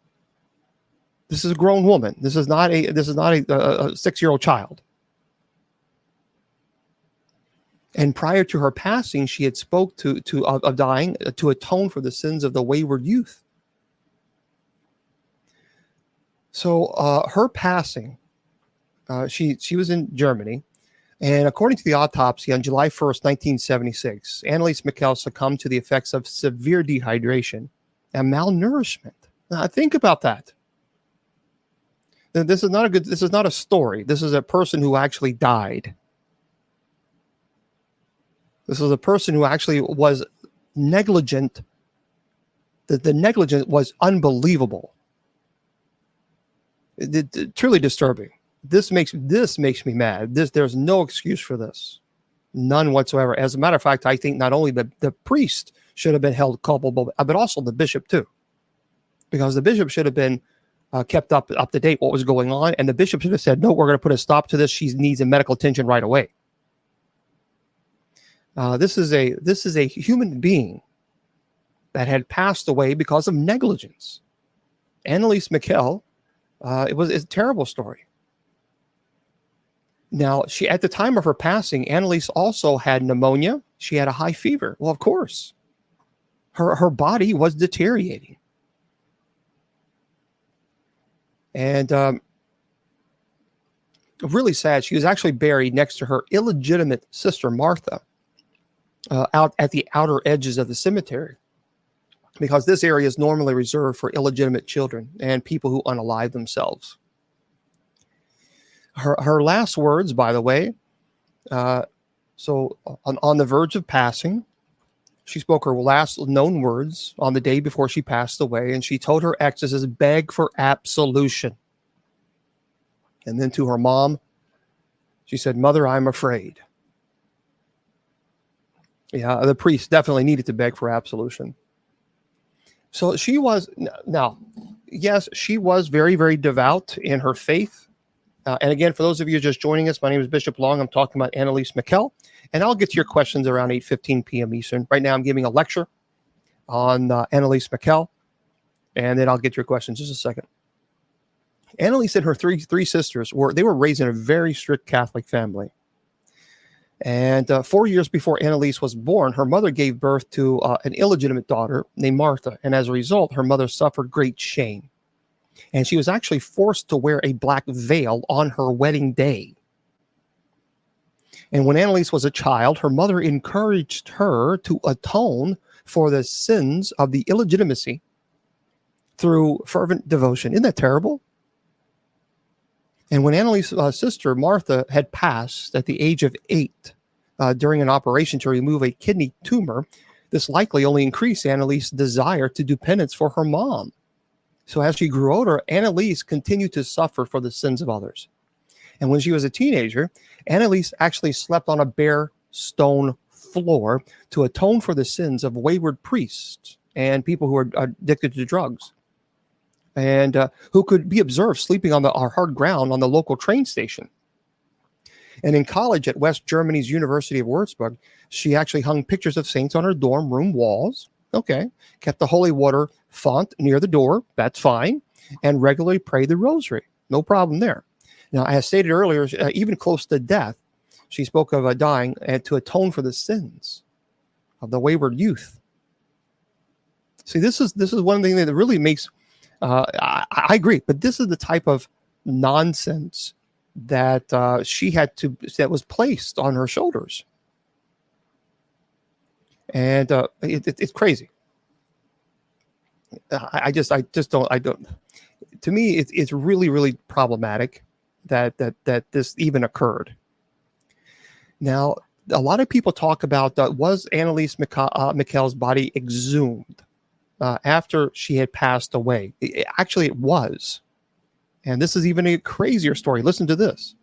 This is a grown woman. This is not a 6-year-old child. And prior to her passing, she had spoke of dying to atone for the sins of the wayward youth. So her passing, she was in Germany, and according to the autopsy on July 1st, 1976, Anneliese Michel succumbed to the effects of severe dehydration and malnourishment. Now, think about that. This is not a story. This is a person who actually died. This was a person who actually was negligent. The negligence was unbelievable. Truly disturbing. This makes me mad. There's no excuse for this. None whatsoever. As a matter of fact, I think not only the priest should have been held culpable, but also the bishop too. Because the bishop should have been kept up to date what was going on, and the bishop should have said, no, we're going to put a stop to this. She needs a medical attention right away. This is a human being that had passed away because of negligence. Anneliese Michel, it's a terrible story. Now, at the time of her passing, Anneliese also had pneumonia. She had a high fever. Well, of course, her body was deteriorating. And really sad, she was actually buried next to her illegitimate sister, Martha, out at the outer edges of the cemetery, because this area is normally reserved for illegitimate children and people who unalive themselves. Her last words, by the way, so on the verge of passing, she spoke her last known words on the day before she passed away, and she told her exorcist, beg for absolution. And then to her mom, she said, Mother, I'm afraid. Yeah, the priest definitely needed to beg for absolution. So she was, now, yes, she was very, very devout in her faith. And again, for those of you just joining us, my name is Bishop Long. I'm talking about Anneliese Michel, and I'll get to your questions around 8:15 p.m. Eastern. Right now, I'm giving a lecture on Anneliese Michel, and then I'll get to your questions in just a second. Anneliese and her three sisters were raised in a very strict Catholic family. And 4 years before Anneliese was born, her mother gave birth to an illegitimate daughter named Martha. And as a result, her mother suffered great shame. And she was actually forced to wear a black veil on her wedding day. And when Anneliese was a child, her mother encouraged her to atone for the sins of the illegitimacy through fervent devotion. Isn't that terrible? And when Anneliese's sister, Martha, had passed at the age of 8 during an operation to remove a kidney tumor, this likely only increased Anneliese's desire to do penance for her mom. So as she grew older, Anneliese continued to suffer for the sins of others. And when she was a teenager, Anneliese actually slept on a bare stone floor to atone for the sins of wayward priests and people who are addicted to drugs, and who could be observed sleeping on the hard ground on the local train station. And in college at West Germany's University of Würzburg, she actually hung pictures of saints on her dorm room walls. Okay. Kept the holy water font near the door. That's fine. And regularly prayed the rosary. No problem there. Now, as stated earlier, even close to death, she spoke of dying and to atone for the sins of the wayward youth. See, this is one thing that really makes, I agree, but this is the type of nonsense that that was placed on her shoulders. And it's crazy. I don't. To me, it's really, really problematic that this even occurred. Now, a lot of people talk about was Anneliese Michel's body exhumed after she had passed away? Actually, it was. And this is even a crazier story. Listen to this.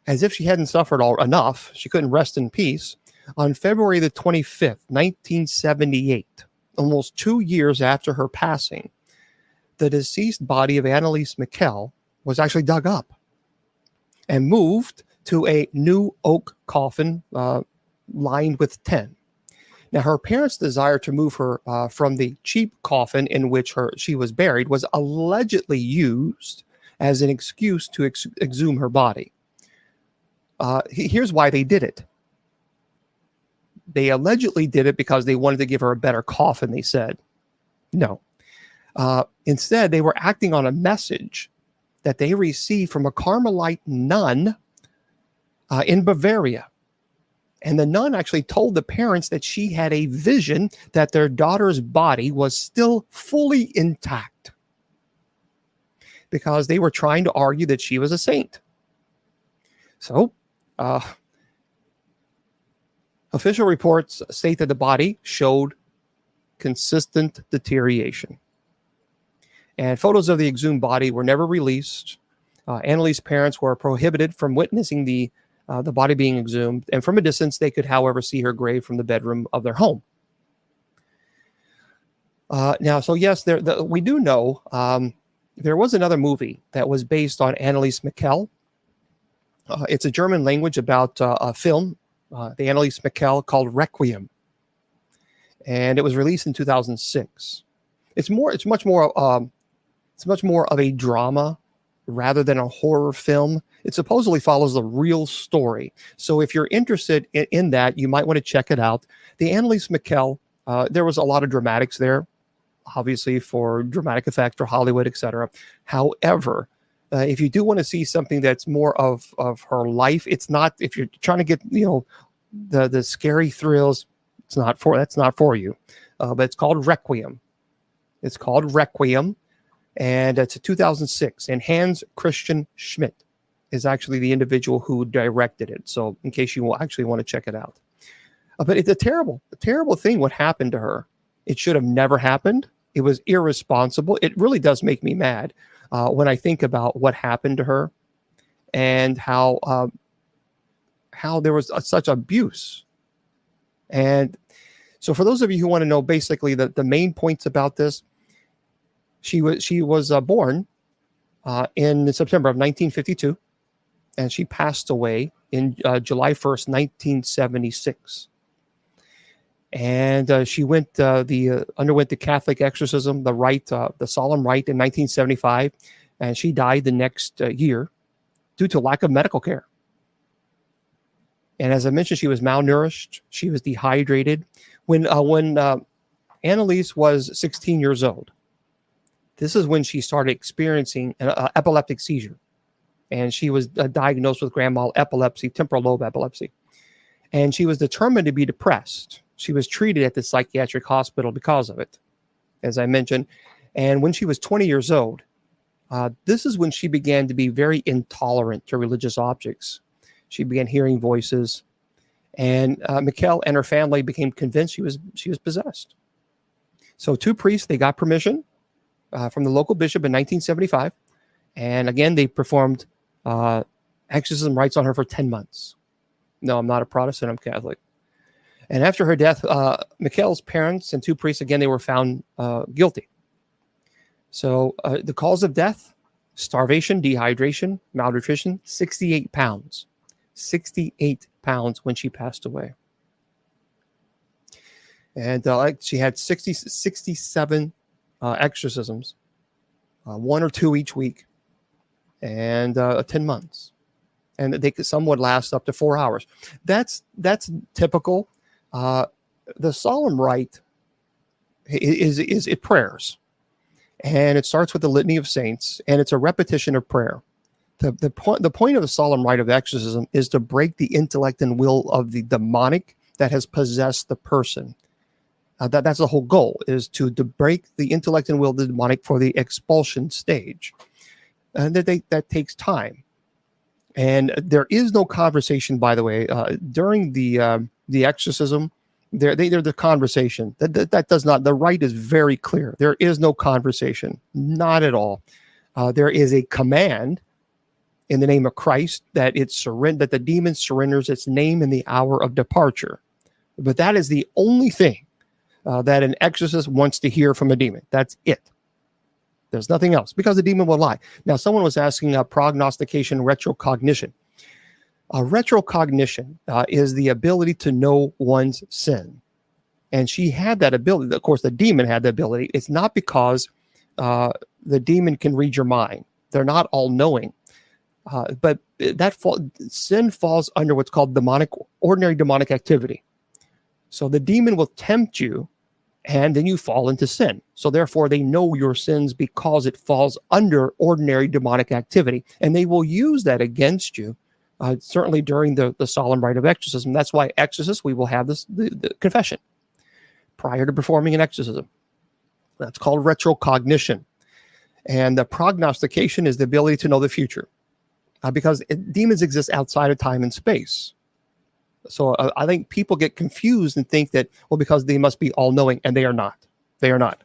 As if she hadn't suffered enough, she couldn't rest in peace. On February the 25th, 1978, almost 2 years after her passing, the deceased body of Anneliese Michel was actually dug up and moved to a new oak coffin lined with tin. Now, her parents' desire to move her from the cheap coffin in which she was buried was allegedly used as an excuse to exhume her body. Here's why they did it. They allegedly did it because they wanted to give her a better coffin, they said. No. Instead, they were acting on a message that they received from a Carmelite nun in Bavaria. And the nun actually told the parents that she had a vision that their daughter's body was still fully intact, because they were trying to argue that she was a saint. So, official reports state that the body showed consistent deterioration. And photos of the exhumed body were never released. Anneliese's parents were prohibited from witnessing the body being exhumed, and from a distance, they could, however, see her grave from the bedroom of their home. Now, so yes, we do know there was another movie that was based on Anneliese Michel. It's a German language about a film, the Anneliese Michel, called Requiem, and it was released in 2006. It's much more of a drama rather than a horror film. It supposedly follows the real story. So if you're interested in that, you might want to check it out. The Anneliese Michel, there was a lot of dramatics there, obviously for dramatic effect or Hollywood, etc. However, if you do want to see something that's more of her life, it's not, if you're trying to get, the scary thrills, that's not for you. But it's called Requiem. It's called Requiem. And it's a 2006, and Hans Christian Schmidt is actually the individual who directed it. So in case you actually want to check it out. But it's a terrible thing what happened to her. It should have never happened. It was irresponsible. It really does make me mad when I think about what happened to her and how there was such abuse. And so for those of you who want to know basically the main points about this, she was born in September of 1952, and she passed away in July 1st, 1976. And she underwent the Catholic exorcism, the solemn rite in 1975, and she died the next year due to lack of medical care. And as I mentioned, she was malnourished. She was dehydrated. When Anneliese was 16 years old, This is when she started experiencing an epileptic seizure. And she was diagnosed with grand mal epilepsy, temporal lobe epilepsy. And she was determined to be depressed. She was treated at the psychiatric hospital because of it, as I mentioned. And when she was 20 years old, this is when she began to be very intolerant to religious objects. She began hearing voices. And Michel and her family became convinced she was possessed. So two priests, they got permission from the local bishop in 1975. And again, they performed exorcism rites on her for 10 months. No, I'm not a Protestant, I'm Catholic. And after her death, Michel's parents and two priests, again, they were found guilty. So the cause of death, starvation, dehydration, malnutrition, 68 pounds. 68 pounds when she passed away. And she had 67 exorcisms, 1 or 2 each week, and 10 months. And some would last up to 4 hours. That's typical. The solemn rite is prayers. And it starts with the Litany of Saints, and it's a repetition of prayer. The point of the solemn rite of exorcism is to break the intellect and will of the demonic that has possessed the person. That's the whole goal, is to break the intellect and will of the demonic for the expulsion stage. And that takes time. And there is no conversation, by the way, during the exorcism. They're the conversation. That does not. The rite is very clear. There is no conversation, not at all. There is a command in the name of Christ that that the demon surrenders its name in the hour of departure. But that is the only thing that an exorcist wants to hear from a demon. That's it. There's nothing else, because the demon will lie. Now, someone was asking prognostication, retrocognition. Retrocognition is the ability to know one's sin. And she had that ability. Of course, the demon had the ability. It's not because the demon can read your mind. They're not all knowing. But sin falls under what's called ordinary demonic activity. So the demon will tempt you, and then you fall into sin. So therefore, they know your sins because it falls under ordinary demonic activity. And they will use that against you, certainly during the solemn rite of exorcism. That's why exorcists, we will have the confession prior to performing an exorcism. That's called retrocognition. And the prognostication is the ability to know the future. Because demons exist outside of time and space. So I think people get confused and think that, well, because they must be all-knowing, and they are not. They are not.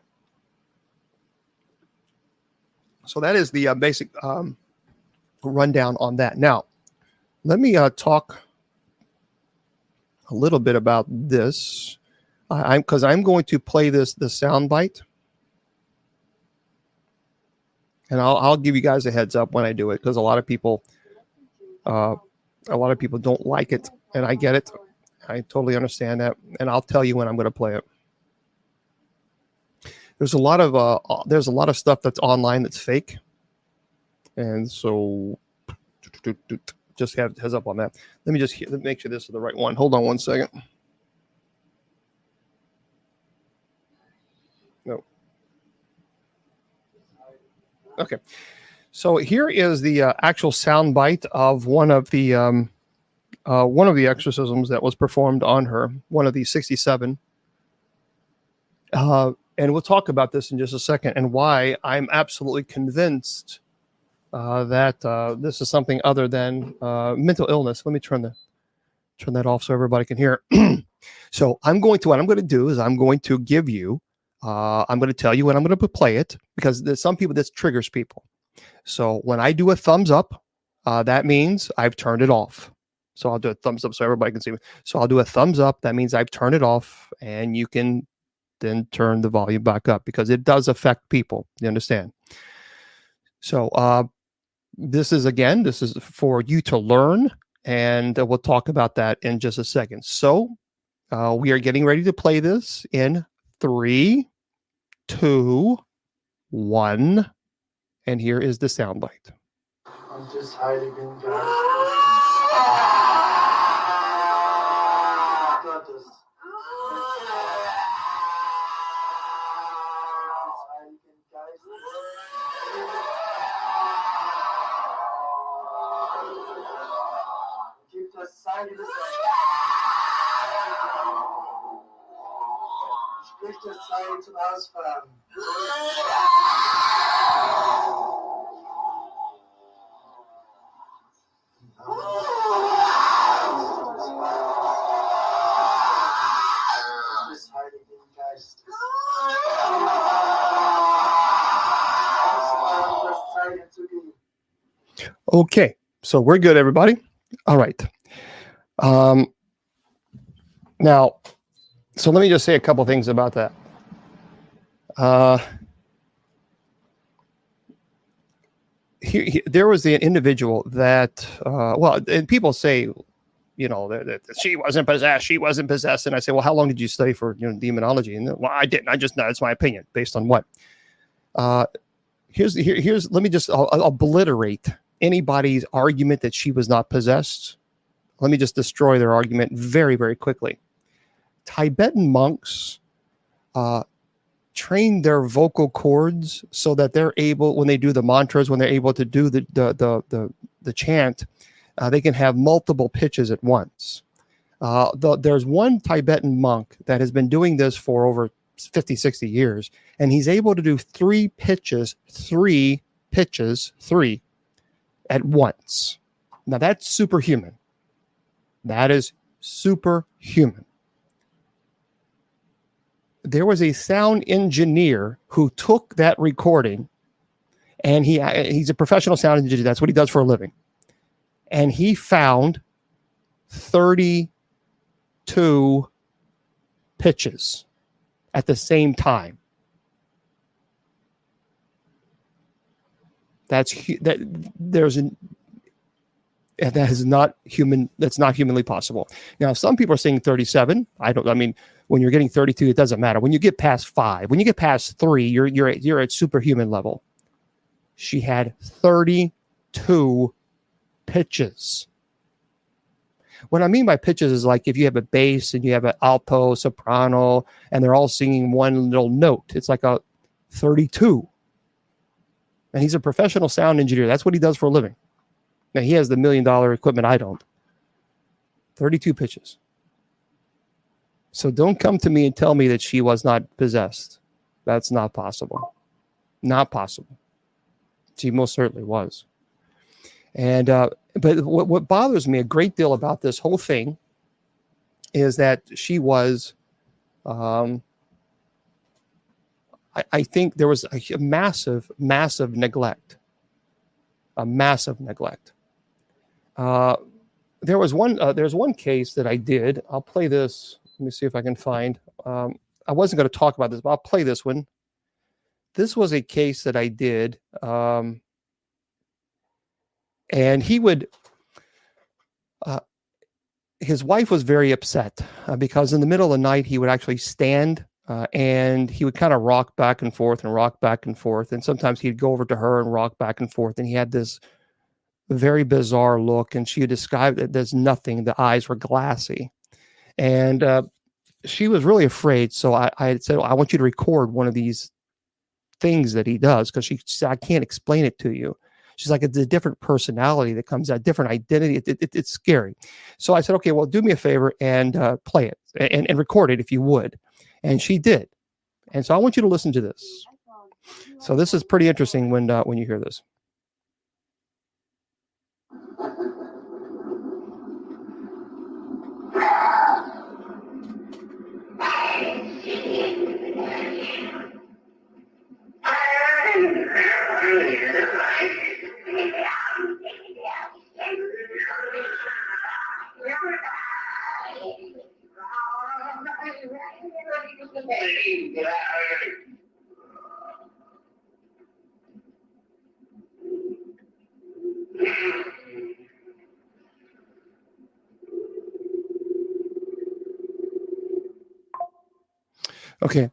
So that is the basic rundown on that. Now, let me talk a little bit about this, because I'm going to play the soundbite. And I'll give you guys a heads up when I do it, because a lot of people don't like it, and I get it. I totally understand that, and I'll tell you when I'm going to play it. There's a lot of stuff that's online that's fake, and so just have heads up on that. Let me just make sure this is the right one. Hold on one second. No. Okay, so here is the actual sound bite of one of the exorcisms that was performed on her, one of the 67. And we'll talk about this in just a second, and why I'm absolutely convinced that this is something other than mental illness. Let me turn that off so everybody can hear. So what I'm going to do is I'm going to give you. I'm going to tell you when I'm going to play it, because there's some people this triggers people. So when I do a thumbs up, that means I've turned it off. So I'll do a thumbs up so everybody can see me. So I'll do a thumbs up. That means I've turned it off, and you can then turn the volume back up, because it does affect people. You understand? So this is for you to learn, and we'll talk about that in just a second. So we are getting ready to play this in 3, 2, 1, and here is the soundbite. I'm just hiding in Spricht das Zeichen zum Ausfahren. Des Heiligen Geistes. Ausfahren, das Zeichen zu geben. Okay, so we're good, everybody. All right. Now, so let me just say a couple things about that. There was the individual that, and people say, you know, that she wasn't possessed. And I say, well, how long did you study for, demonology? And well, I didn't. That's my opinion based on what? Here's. Let me just I'll obliterate anybody's argument that she was not possessed. Let me just destroy their argument very, very quickly. Tibetan monks train their vocal cords so that they're able, when they do the mantras, when they're able to do the chant, they can have multiple pitches at once. There's one Tibetan monk that has been doing this for over 50, 60 years, and he's able to do three pitches at once. Now that's superhuman. That is superhuman. There was a sound engineer who took that recording, and he's a professional sound engineer. That's what he does for a living. And he found 32 pitches at the same time. That is not human. That's not humanly possible. Now, some people are saying 37. When you're getting 32, it doesn't matter. When you get past 5, when you get past 3, you're at superhuman level. She had 32 pitches. What I mean by pitches is like if you have a bass and you have an alto, soprano, and they're all singing one little note. It's like a 32. And he's a professional sound engineer. That's what he does for a living. Now, he has the $1 million equipment. I don't. 32 pitches. So don't come to me and tell me that she was not possessed. That's not possible. Not possible. She most certainly was. And but what bothers me a great deal about this whole thing is that she was, I think there was a massive neglect. A massive neglect. There's one case that I did. I'll play this. Let me see if I can find. I wasn't going to talk about this, but I'll play this one. This was a case that I did. And he would, his wife was very upset because in the middle of the night, he would actually stand and he would kind of rock back and forth. And sometimes he'd go over to her and rock back and forth. And he had this very bizarre look. And she described it as nothing. The eyes were glassy. And she was really afraid. So I said, I want you to record one of these things that he does. Because she said, I can't explain it to you. She's like, it's a different personality that comes out, different identity. It's scary. So I said, okay, well, do me a favor and play it and record it if you would. And she did. And so I want you to listen to this. So this is pretty interesting when you hear this. Okay,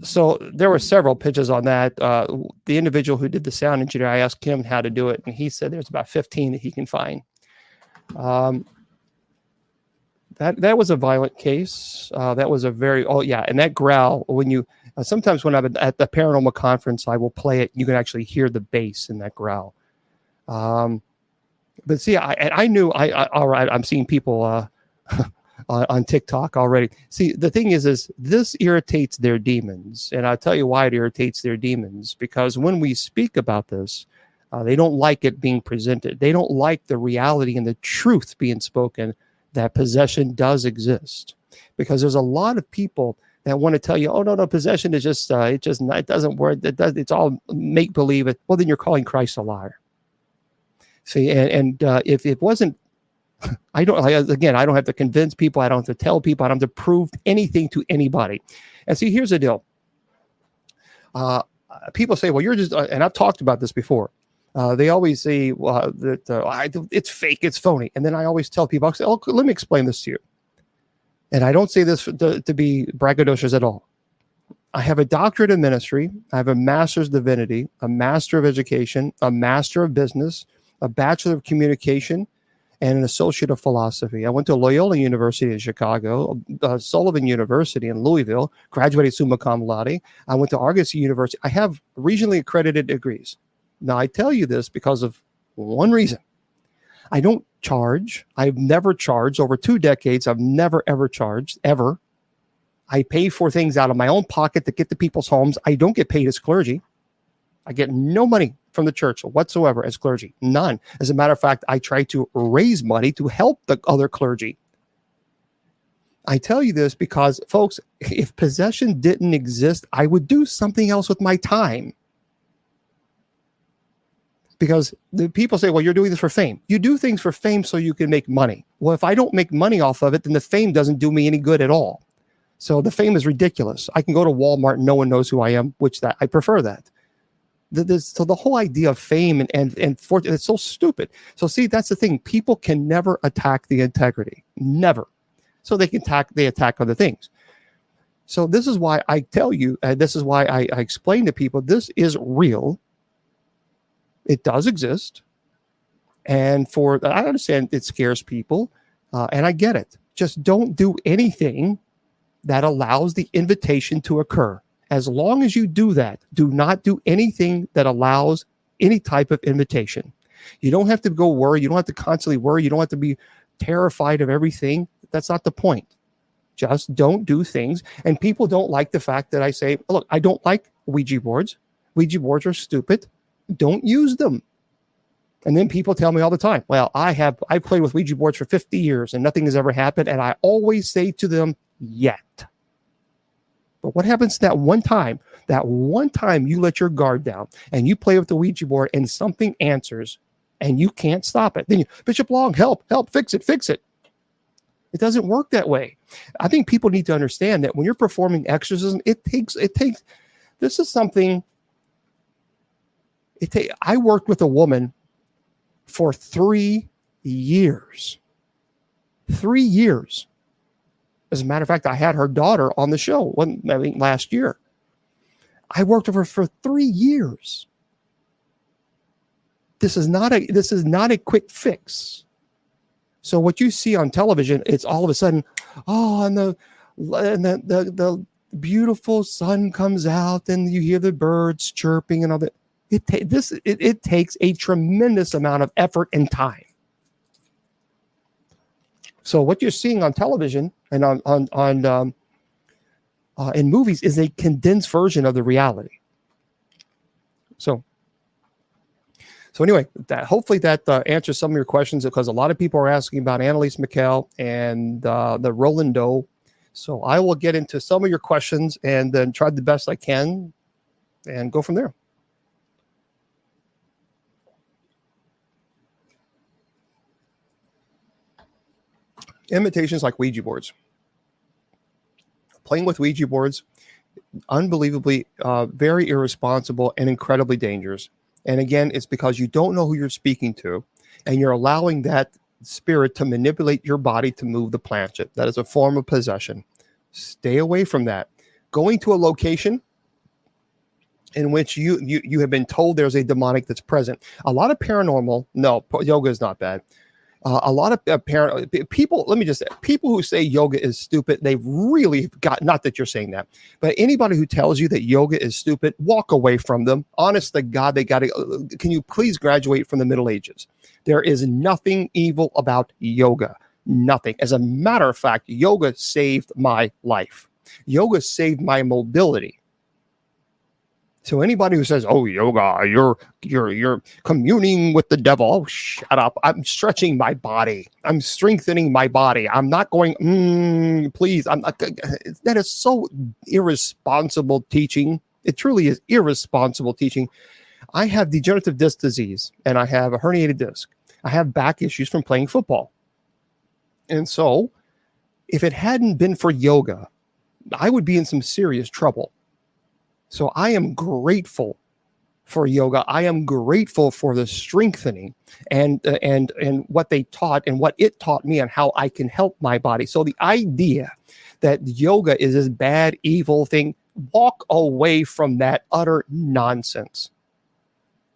so there were several pitches on that. The individual who did the sound engineer, I asked him how to do it, and he said there's about 15 that he can find. That was a violent case. That was a very, and that growl, when you, sometimes when I'm at the paranormal conference, I will play it. You can actually hear the bass in that growl. But see, I knew all right. I'm seeing people on TikTok already. See, the thing is this irritates their demons, and I'll tell you why it irritates their demons. Because when we speak about this, they don't like it being presented. They don't like the reality and the truth being spoken that possession does exist. Because there's a lot of people that want to tell you, oh no, possession is just it doesn't work. It's all make believe. Well, then you're calling Christ a liar. See, and if it wasn't, I don't have to convince people. I don't have to tell people. I don't have to prove anything to anybody. And see, here's the deal. People say, well, you're just, and I've talked about this before. They always say that it's fake, it's phony. And then I always tell people, I say, oh, let me explain this to you. And I don't say this to be braggadocious at all. I have a doctorate in ministry. I have a master's divinity, a master of education, a master of business, a bachelor of communication, and an associate of philosophy. I went to Loyola University in Chicago, Sullivan University in Louisville, graduated summa cum laude. I went to Argosy University. I have regionally accredited degrees. Now, I tell you this because of one reason. I don't charge. I've never charged. Over 2 decades, I've never, ever charged, ever. I pay for things out of my own pocket to get to people's homes. I don't get paid as clergy. I get no money from the church whatsoever as clergy. None. As a matter of fact, I try to raise money to help the other clergy. I tell you this because, folks, if possession didn't exist, I would do something else with my time. Because the people say, well, you're doing this for fame. You do things for fame so you can make money. Well, if I don't make money off of it, then the fame doesn't do me any good at all. So the fame is ridiculous. I can go to Walmart and no one knows who I am, which I prefer that. So the whole idea of fame and fortune, it's so stupid. So see, that's the thing. People can never attack the integrity. Never. So they attack other things. So this is why I tell you, this is why I explain to people, this is real. It does exist. And I understand it scares people, and I get it. Just don't do anything that allows the invitation to occur. As long as you do that, do not do anything that allows any type of invitation. You don't have to go worry. You don't have to constantly worry. You don't have to be terrified of everything. That's not the point. Just don't do things. And people don't like the fact that I say, look, I don't like Ouija boards. Ouija boards are stupid. Don't use them. And then people tell me all the time, well, I've played with Ouija boards for 50 years and nothing has ever happened. And I always say to them, yet. But what happens that one time you let your guard down and you play with the Ouija board and something answers and you can't stop it? Then Bishop Long, help, fix it. It doesn't work that way. I think people need to understand that when you're performing exorcism, this is something. I worked with a woman for 3 years. 3 years. As a matter of fact, I had her daughter on the show last year. I worked with her for 3 years. This is not a quick fix. So what you see on television, it's all of a sudden, and the beautiful sun comes out and you hear the birds chirping and all that. It takes a tremendous amount of effort and time. So what you're seeing on television and in movies is a condensed version of the reality. So anyway, hopefully that answers some of your questions, because a lot of people are asking about Anneliese Michel and the Roland Doe. So I will get into some of your questions and then try the best I can and go from there. Imitations like Ouija boards. Playing with Ouija boards, unbelievably very irresponsible and incredibly dangerous. And again, it's because you don't know who you're speaking to, and you're allowing that spirit to manipulate your body to move the planchette. That is a form of possession. Stay away from that. Going to a location in which you have been told there's a demonic that's present. A lot of paranormal, no, yoga is not bad. A lot of people, let me just say, people who say yoga is stupid, they've really got, not that you're saying that, but anybody who tells you that yoga is stupid, walk away from them. Honest to God, they got to, can you please graduate from the Middle Ages? There is nothing evil about yoga. Nothing. As a matter of fact, yoga saved my life. Yoga saved my mobility. So anybody who says, "Oh, yoga, you're communing with the devil," oh, shut up! I'm stretching my body. I'm strengthening my body. I'm not going. Please, I'm not. That is so irresponsible teaching. It truly is irresponsible teaching. I have degenerative disc disease, and I have a herniated disc. I have back issues from playing football, and so if it hadn't been for yoga, I would be in some serious trouble. So I am grateful for yoga. I am grateful for the strengthening and what they taught and what it taught me and how I can help my body. So the idea that yoga is this bad, evil thing, walk away from that utter nonsense.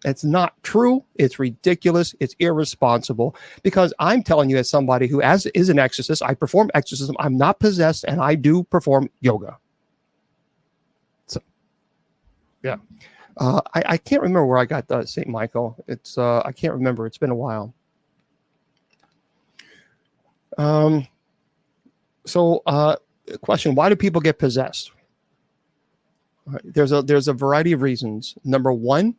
It's not true. It's ridiculous. It's irresponsible, because I'm telling you, as somebody who is an exorcist, I perform exorcism. I'm not possessed, and I do perform yoga. Yeah. I can't remember where I got St. Michael. It's I can't remember. It's been a while. Question, why do people get possessed? There's a variety of reasons. Number one,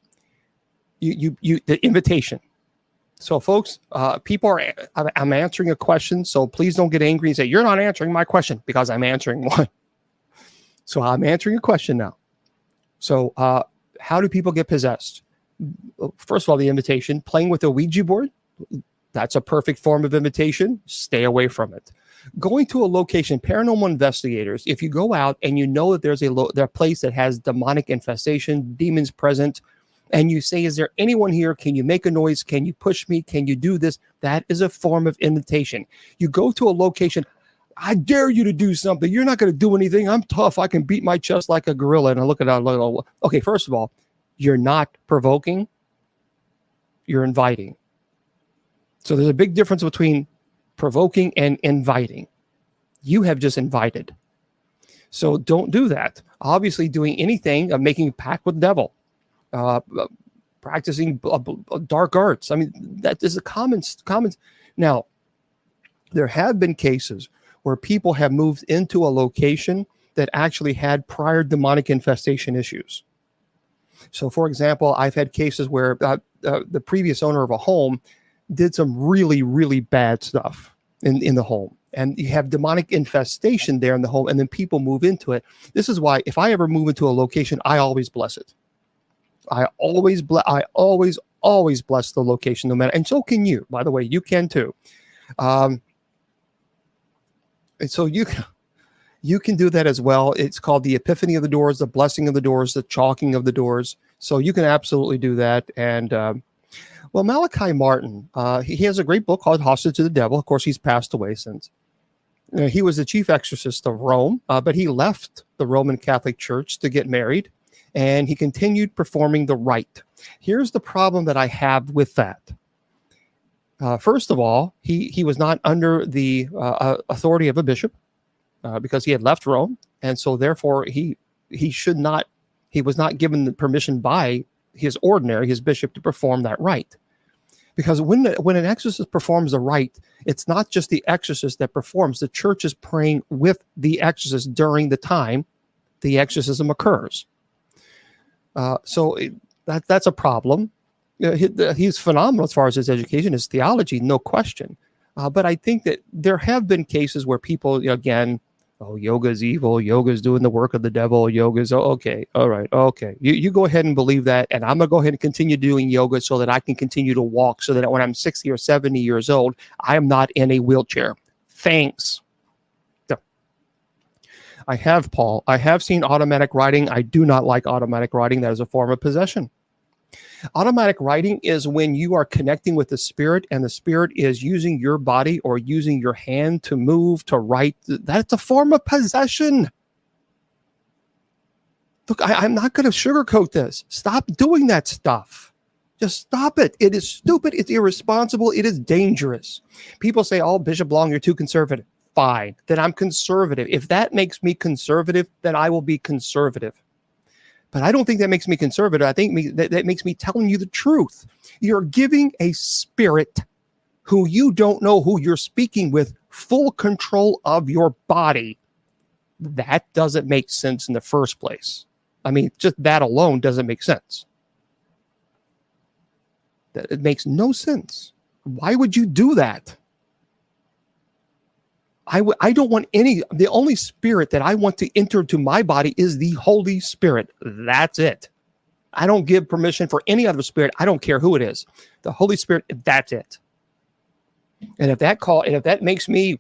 the invitation. So folks, I'm answering a question, so please don't get angry and say, "You're not answering my question," because I'm answering one. So I'm answering a question now. So how do people get possessed? First of all, the invitation, playing with a Ouija board, that's a perfect form of invitation. Stay away from it. Going to a location, paranormal investigators, if you go out and you know that there's a place that has demonic infestation, demons present, and you say, "Is there anyone here? Can you make a noise? Can you push me? Can you do this?" That is a form of invitation. You go to a location, "I dare you to do something. You're not going to do anything. I'm tough. I can beat my chest like a gorilla." And I look at that. Okay, first of all, you're not provoking. You're inviting. So there's a big difference between provoking and inviting. You have just invited. So don't do that. Obviously, doing anything, making a pact with the devil, practicing dark arts. I mean, that is a common. Now, there have been cases where people have moved into a location that actually had prior demonic infestation issues. So, for example, I've had cases where the previous owner of a home did some really, really bad stuff in the home. And you have demonic infestation there in the home, and then people move into it. This is why if I ever move into a location, I always bless it. I always bless the location, no matter. And so can you, by the way. You can too. And so you can do that as well. It's called the epiphany of the doors, the blessing of the doors, the chalking of the doors. So you can absolutely do that. And well, Malachi Martin, he has a great book called Hostage to the Devil. Of course, he's passed away since. He was the chief exorcist of Rome, but he left the Roman Catholic Church to get married, and he continued performing the rite. Here's the problem that I have with that. First of all, he was not under the authority of a bishop because he had left Rome, and so therefore he was not given the permission by his bishop to perform that rite. Because when an exorcist performs the rite, it's not just the exorcist that performs. The church is praying with the exorcist during the time the exorcism occurs. So that's a problem. He's phenomenal as far as his education, his theology, no question. But I think that there have been cases where people, again, "Oh, yoga is evil. Yoga is doing the work of the devil. Yoga is okay. All right. Okay. You go ahead and believe that. And I'm going to go ahead and continue doing yoga so that I can continue to walk, so that when I'm 60 or 70 years old, I am not in a wheelchair. Thanks." So, I have seen automatic writing. I do not like automatic writing. That is a form of possession. Automatic writing is when you are connecting with the spirit, and the spirit is using your body or using your hand to move, to write. That's a form of possession. Look, I'm not going to sugarcoat this. Stop doing that stuff. Just stop it. It is stupid. It's irresponsible. It is dangerous. People say, oh, Bishop Long, you're too conservative. Fine. Then I'm conservative. If that makes me conservative, then I will be conservative. But I don't think that makes me conservative. I think that makes me telling you the truth. You're giving a spirit who you don't know who you're speaking with full control of your body. That doesn't make sense in the first place. I mean, just that alone doesn't make sense. It makes no sense. Why would you do that? I don't want the only spirit that I want to enter into my body is the Holy Spirit. That's it. I don't give permission for any other spirit. I don't care who it is. The Holy Spirit, that's it. And if that makes me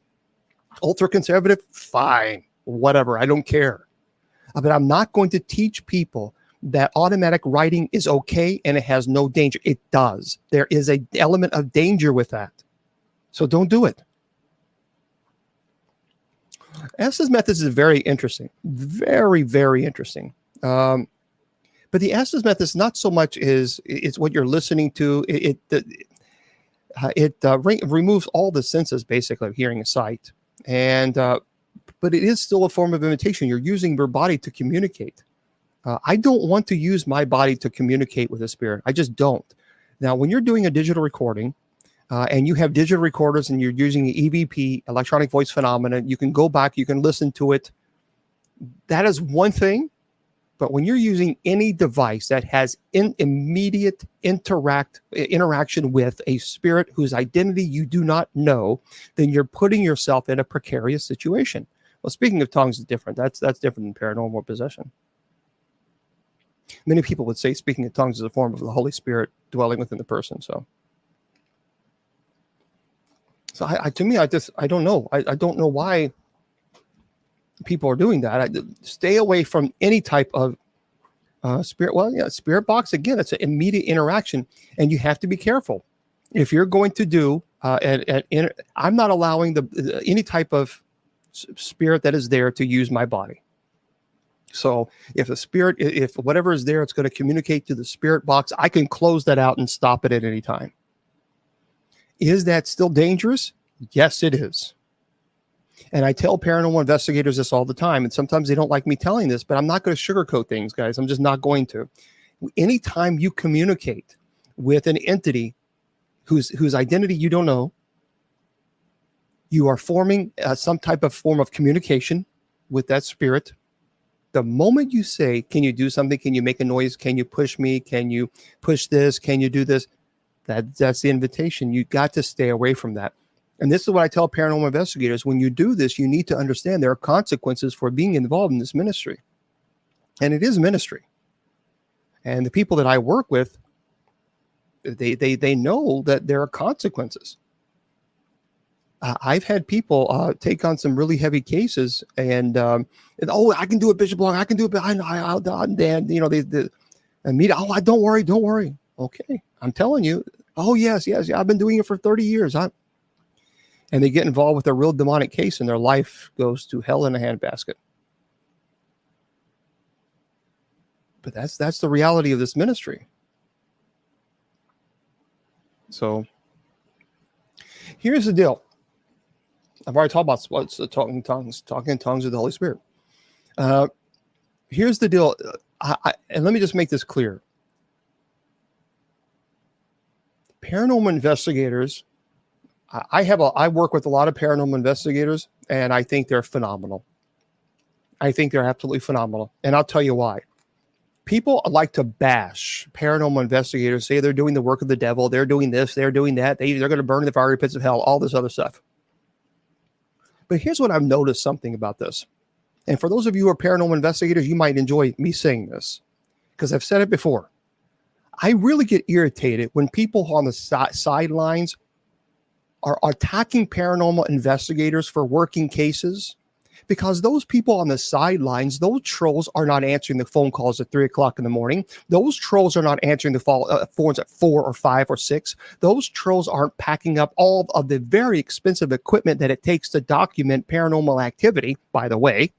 ultra conservative, fine, whatever. I don't care. But I'm not going to teach people that automatic writing is okay and it has no danger. It does. There is an element of danger with that. So don't do it. Estes methods is very interesting. Very, very interesting. But the Estes method is not so much it's what you're listening to. It removes all the senses, basically, of hearing and sight. And but it is still a form of imitation. You're using your body to communicate. I don't want to use my body to communicate with a spirit. I just don't. Now, when you're doing a digital recording and you have digital recorders and you're using an EVP, electronic voice phenomenon, you can go back, you can listen to it. That is one thing. But when you're using any device that has immediate interaction with a spirit whose identity you do not know, then you're putting yourself in a precarious situation. Well, speaking of tongues is different. That's different than paranormal possession. Many people would say speaking of tongues is a form of the Holy Spirit dwelling within the person. So to me, I don't know. I don't know why people are doing that. Stay away from any type of spirit. Well, yeah, spirit box, again, it's an immediate interaction, and you have to be careful. If you're going to do, I'm not allowing any type of spirit that is there to use my body. So if whatever is there, it's going to communicate to the spirit box, I can close that out and stop it at any time. Is that still dangerous? Yes, it is. And I tell paranormal investigators this all the time, and sometimes they don't like me telling this, but I'm not going to sugarcoat things, guys. I'm just not going to. Anytime you communicate with an entity whose identity you don't know, you are forming some type of form of communication with that spirit. The moment you say, can you do something? Can you make a noise? Can you push me? Can you push this? Can you do this? That's the invitation. You got to stay away from that. And this is what I tell paranormal investigators. When you do this, you need to understand there are consequences for being involved in this ministry. And it is ministry. And the people that I work with, they know that there are consequences. I've had people take on some really heavy cases and I can do it, Bishop Long. I can do it. But don't worry. Okay. I'm telling you. Oh, yes. I've been doing it for 30 years. And they get involved with a real demonic case and their life goes to hell in a handbasket. But that's the reality of this ministry. So here's the deal. I've already talked about what's the talking in tongues of the Holy Spirit. Here's the deal. And let me just make this clear. Paranormal investigators, I work with a lot of paranormal investigators, and I think they're phenomenal. I think they're absolutely phenomenal. And I'll tell you why. People like to bash paranormal investigators, say they're doing the work of the devil, they're doing this, they're doing that, they're going to burn in the fiery pits of hell, all this other stuff. But here's what I've noticed something about this. And for those of you who are paranormal investigators, you might enjoy me saying this, because I've said it before. I really get irritated when people on the sidelines are attacking paranormal investigators for working cases, because those people on the sidelines, those trolls are not answering the phone calls at 3:00 in the morning. Those trolls are not answering the phones at 4 or 5 or 6. Those trolls aren't packing up all of the very expensive equipment that it takes to document paranormal activity, by the way.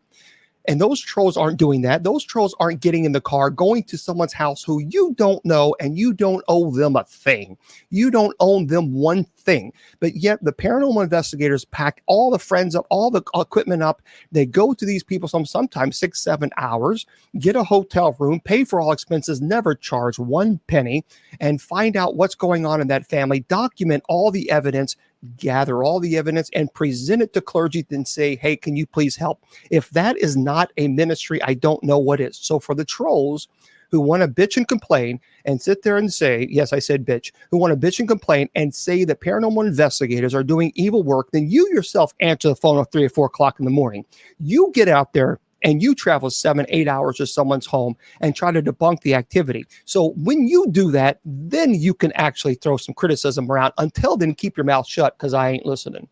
And those trolls aren't doing that. Those trolls aren't getting in the car, going to someone's house who you don't know, and you don't owe them a thing. You don't own them one thing. But yet the paranormal investigators pack all the friends up, all the equipment up. They go to these people sometimes 6-7 hours, get a hotel room, pay for all expenses, never charge one penny, and find out what's going on in that family, document all the evidence, gather all the evidence, and present it to clergy and say, hey, can you please help? If that is not a ministry, I don't know what is. So for the trolls who want to bitch and complain and sit there and say, yes, I said bitch, who want to bitch and complain and say that paranormal investigators are doing evil work, then you yourself answer the phone at 3 or 4 o'clock in the morning. You get out there and you travel 7-8 hours to someone's home and try to debunk the activity. So when you do that, then you can actually throw some criticism around. Until then, keep your mouth shut, because I ain't listening.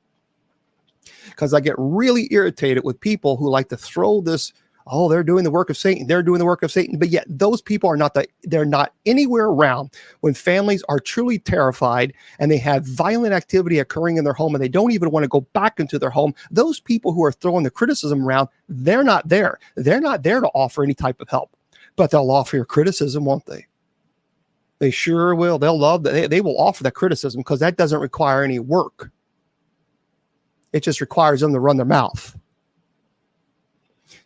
Because I get really irritated with people who like to throw this, oh, they're doing the work of Satan. They're doing the work of Satan. But yet those people are not they're not anywhere around when families are truly terrified and they have violent activity occurring in their home and they don't even want to go back into their home. Those people who are throwing the criticism around, they're not there. They're not there to offer any type of help, but they'll offer your criticism, won't they? They sure will. They'll love that. They will offer that criticism because that doesn't require any work. It just requires them to run their mouth.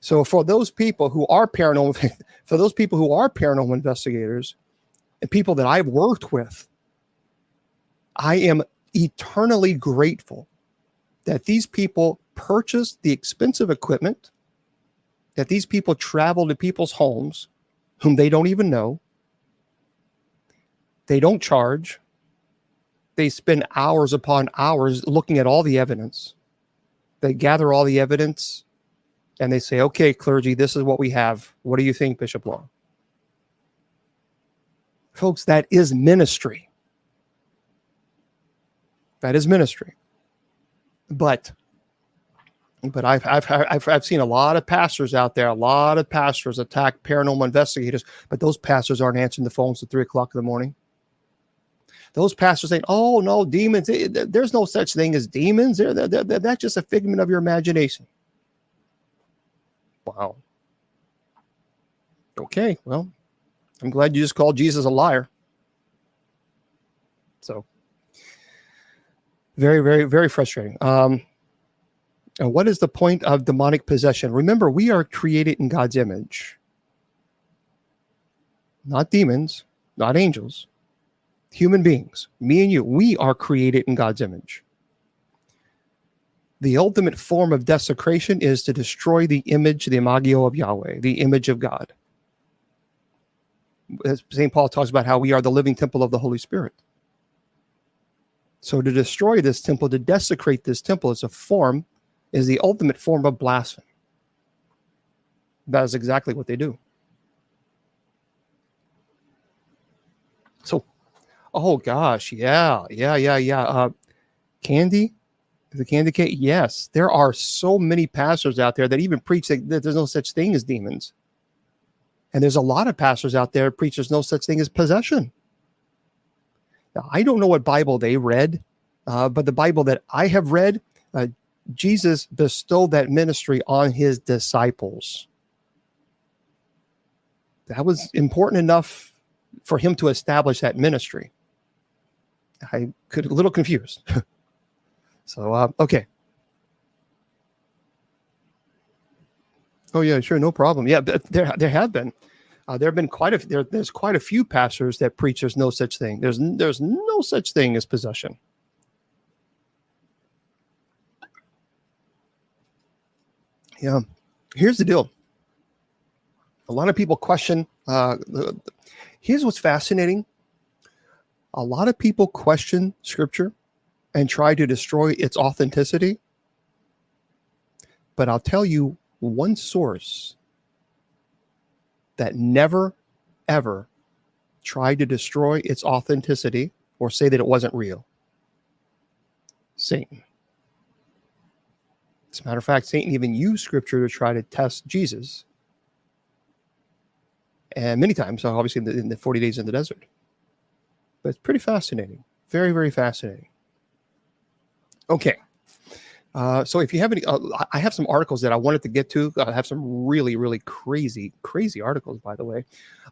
So for those people who are paranormal investigators and people that I've worked with, I am eternally grateful that these people purchased the expensive equipment, that these people travel to people's homes whom they don't even know. They don't charge. They spend hours upon hours looking at all the evidence. They gather all the evidence. And they say, okay, clergy, this is what we have. What do you think, Bishop Long? Folks, that is ministry. That is ministry. But I've seen a lot of pastors out there, a lot of pastors attack paranormal investigators, but those pastors aren't answering the phones at 3 o'clock in the morning. Those pastors saying, oh, no, demons. There's no such thing as demons. That's just a figment of your imagination. Wow. Okay, well, I'm glad you just called Jesus a liar. So, very, very, very frustrating. And what is the point of demonic possession? Remember, we are created in God's image. Not demons, not angels. Human beings, me and you, we are created in God's image. The ultimate form of desecration is to destroy the image, the imago of Yahweh, the image of God. As St. Paul talks about how we are the living temple of the Holy Spirit. So to destroy this temple, to desecrate this temple is the ultimate form of blasphemy. That is exactly what they do. So, oh gosh, yeah. Candy? The candy cane? Yes. There are so many pastors out there that even preach that there's no such thing as demons. And there's a lot of pastors out there that preach there's no such thing as possession. Now, I don't know what Bible they read, but the Bible that I have read, Jesus bestowed that ministry on his disciples. That was important enough for him to establish that ministry. I could a little confused. So, okay. Oh yeah, sure, no problem. Yeah, but there have been there's quite a few pastors that preach there's no such thing. There's no such thing as possession. Yeah, here's the deal. A lot of people question. Here's what's fascinating. A lot of people question Scripture and try to destroy its authenticity. But I'll tell you one source that never, ever tried to destroy its authenticity or say that it wasn't real. Satan. As a matter of fact, Satan even used Scripture to try to test Jesus. And many times, obviously in the 40 days in the desert. But it's pretty fascinating. Very, very fascinating. Okay. So if you have any, I have some articles that I wanted to get to. I have some really, really crazy, crazy articles, by the way.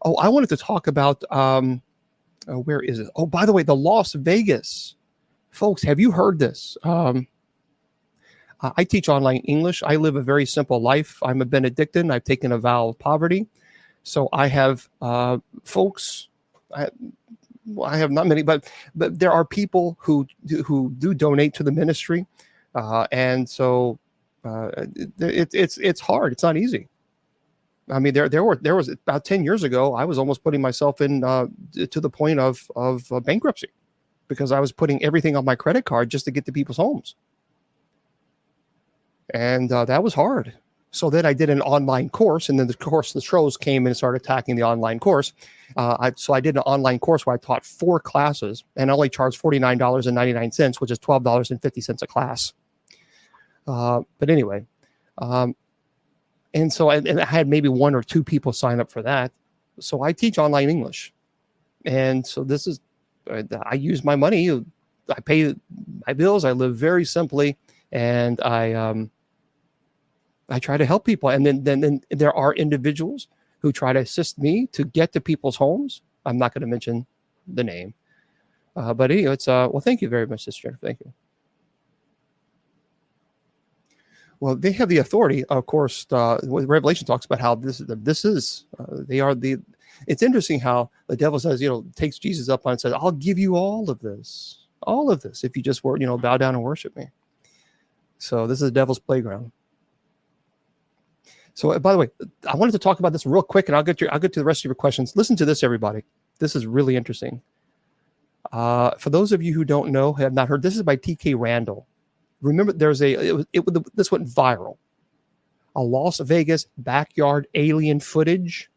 Oh, I wanted to talk about, where is it? Oh, by the way, the Las Vegas. Folks, have you heard this? I teach online English. I live a very simple life. I'm a Benedictine. I've taken a vow of poverty. So I have folks, I have not many, but there are people who do donate to the ministry. And so it's hard. It's not easy. I mean, there was about 10 years ago, I was almost putting myself in to the point of bankruptcy because I was putting everything on my credit card just to get to people's homes. And that was hard. So then I did an online course, and then the trolls came and started attacking the online course. So I did an online course where I taught 4 classes and only charged $49.99, which is $12.50 a class. But anyway, and so I had maybe 1 or 2 people sign up for that. So I teach online English. And so this is, I use my money. I pay my bills. I live very simply. And I try to help people. And then there are individuals who try to assist me to get to people's homes. I'm not going to mention the name. But anyway, it's, well, thank you very much, Sister Jennifer. Thank you. Well, they have the authority, of course. Revelation talks about how they are the. It's interesting how the devil says, takes Jesus up on and says, "I'll give you all of this, if you just bow down and worship me." So this is the devil's playground. So, by the way, I wanted to talk about this real quick, and I'll get to the rest of your questions. Listen to this, everybody. This is really interesting. For those of you who don't know, have not heard, this is by T.K. Randall. Remember, this went viral. A Las Vegas backyard alien footage.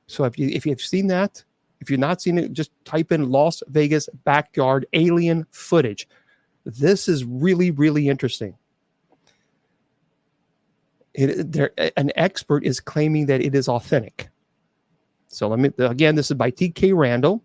So if you've seen that, if you've not seen it, just type in Las Vegas backyard alien footage. This is really, really interesting. An expert is claiming that it is authentic. So this is by T.K. Randall,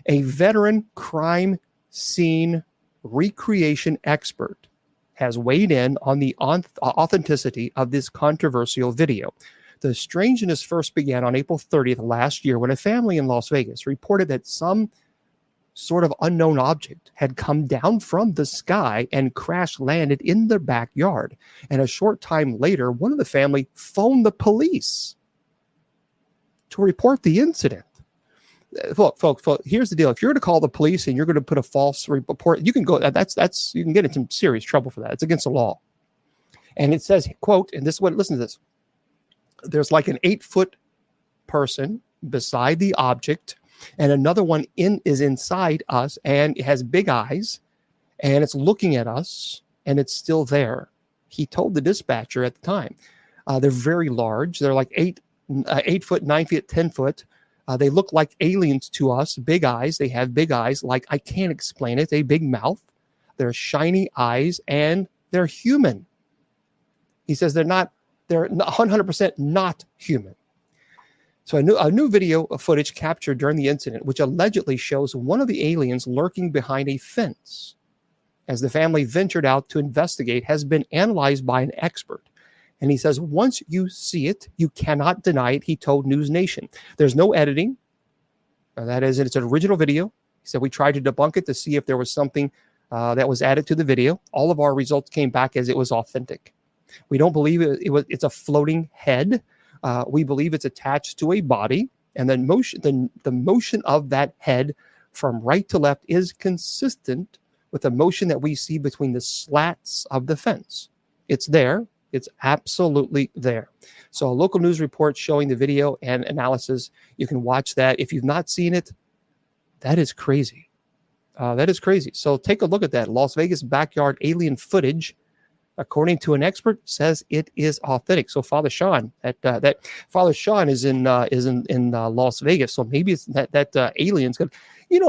a veteran crime scene recreation expert, has weighed in on the authenticity of this controversial video. The strangeness first began on April 30th last year when a family in Las Vegas reported that some sort of unknown object had come down from the sky and crash landed in their backyard. And a short time later, one of the family phoned the police to report the incident. Folks, here's the deal. If you're going to call the police and you're going to put a false report, you can go. You can get into serious trouble for that. It's against the law. And it says, quote, and this is what. Listen to this. There's like an 8-foot person beside the object, and another one is inside us, and it has big eyes, and it's looking at us, and it's still there. He told the dispatcher at the time. They're very large. They're like 8 foot, 9 feet, 10 foot. They look like aliens to us, big eyes. They have big eyes, like I can't explain it. They big mouth, they're shiny eyes, and they're human. He says they're 100% not human. So a new video footage captured during the incident, which allegedly shows one of the aliens lurking behind a fence as the family ventured out to investigate, has been analyzed by an expert. And he says, once you see it, you cannot deny it, he told News Nation. There's no editing. That is, it's an original video. He said, we tried to debunk it to see if there was something that was added to the video. All of our results came back as it was authentic. We don't believe it's a floating head. We believe it's attached to a body. And then the motion of that head from right to left is consistent with the motion that we see between the slats of the fence. It's there. It's absolutely there. So a local news report showing the video and analysis, you can watch that. If you've not seen it, that is crazy. That is crazy. So take a look at that. Las Vegas backyard alien footage, according to an expert, says it is authentic. So Father Sean, that Father Sean is in Las Vegas. So maybe it's that aliens.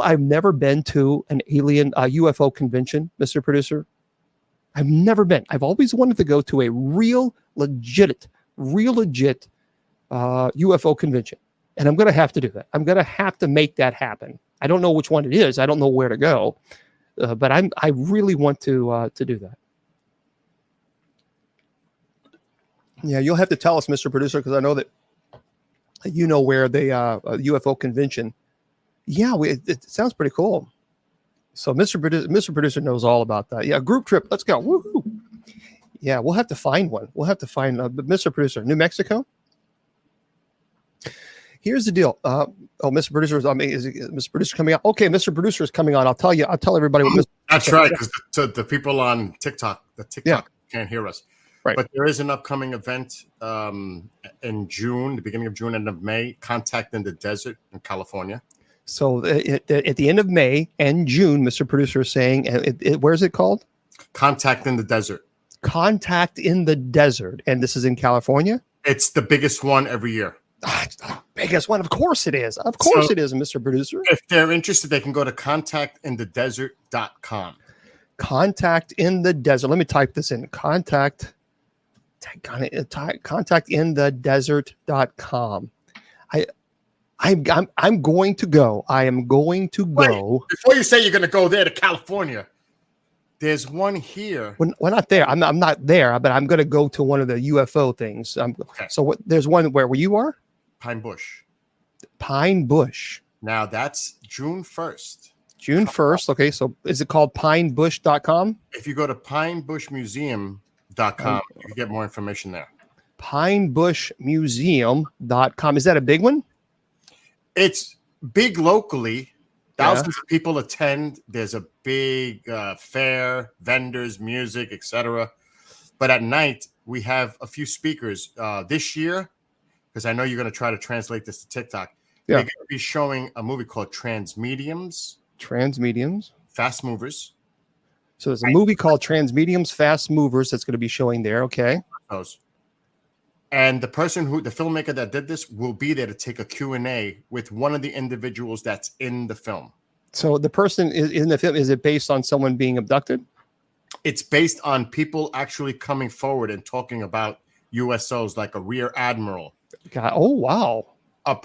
I've never been to an alien UFO convention, Mr. Producer. I've never been. I've always wanted to go to a real legit UFO convention. And I'm going to have to do that. I'm going to have to make that happen. I don't know which one it is. I don't know where to go. But I really want to do that. Yeah, you'll have to tell us, Mr. Producer, because I know that you know where the UFO convention. Yeah, it sounds pretty cool. So Mr. Producer knows all about that. Yeah, group trip. Let's go. Woohoo! Yeah, we'll have to find one. We'll have to find Mr. Producer, New Mexico. Here's the deal. Mr. Producer is Mr. Producer coming out? Okay, Mr. Producer is coming on. I'll tell everybody what Mr. That's right, because the people on TikTok, can't hear us. Right. But there is an upcoming event in June, the beginning of June, end of May, Contact in the Desert in California. So at the end of May and June, Mr. Producer is saying, where is it called? Contact in the Desert. Contact in the Desert. And this is in California? It's the biggest one every year. It's the biggest one. Of course it is. Of course it is, Mr. Producer. If they're interested, they can go to contactinthedesert.com. Contact in the Desert. Let me type this in. Contactinthedesert.com. I'm going to go. I am going to go. Wait, before you say you're going to go there to California, there's one here. We're not there. I'm not there, but I'm going to go to one of the UFO things. Okay. So there's one where you are? Pine Bush. Pine Bush. Now that's June 1st. June 1st. Okay. So is it called pinebush.com? If you go to pinebushmuseum.com, you can get more information there. Pinebushmuseum.com. Is that a big one? It's big locally. Thousands of people attend. There's a big fair, vendors, music, etc. But at night, we have a few speakers. This year, because I know you're going to try to translate this to TikTok, they're going to be showing a movie called Transmediums. Transmediums. Fast Movers. So there's a movie called Transmediums, Fast Movers that's going to be showing there. Okay. And the filmmaker that did this will be there to take a Q&A with one of the individuals that's in the film. So the person is in the film, is it based on someone being abducted? It's based on people actually coming forward and talking about USOs, like a rear admiral. God, oh, wow. A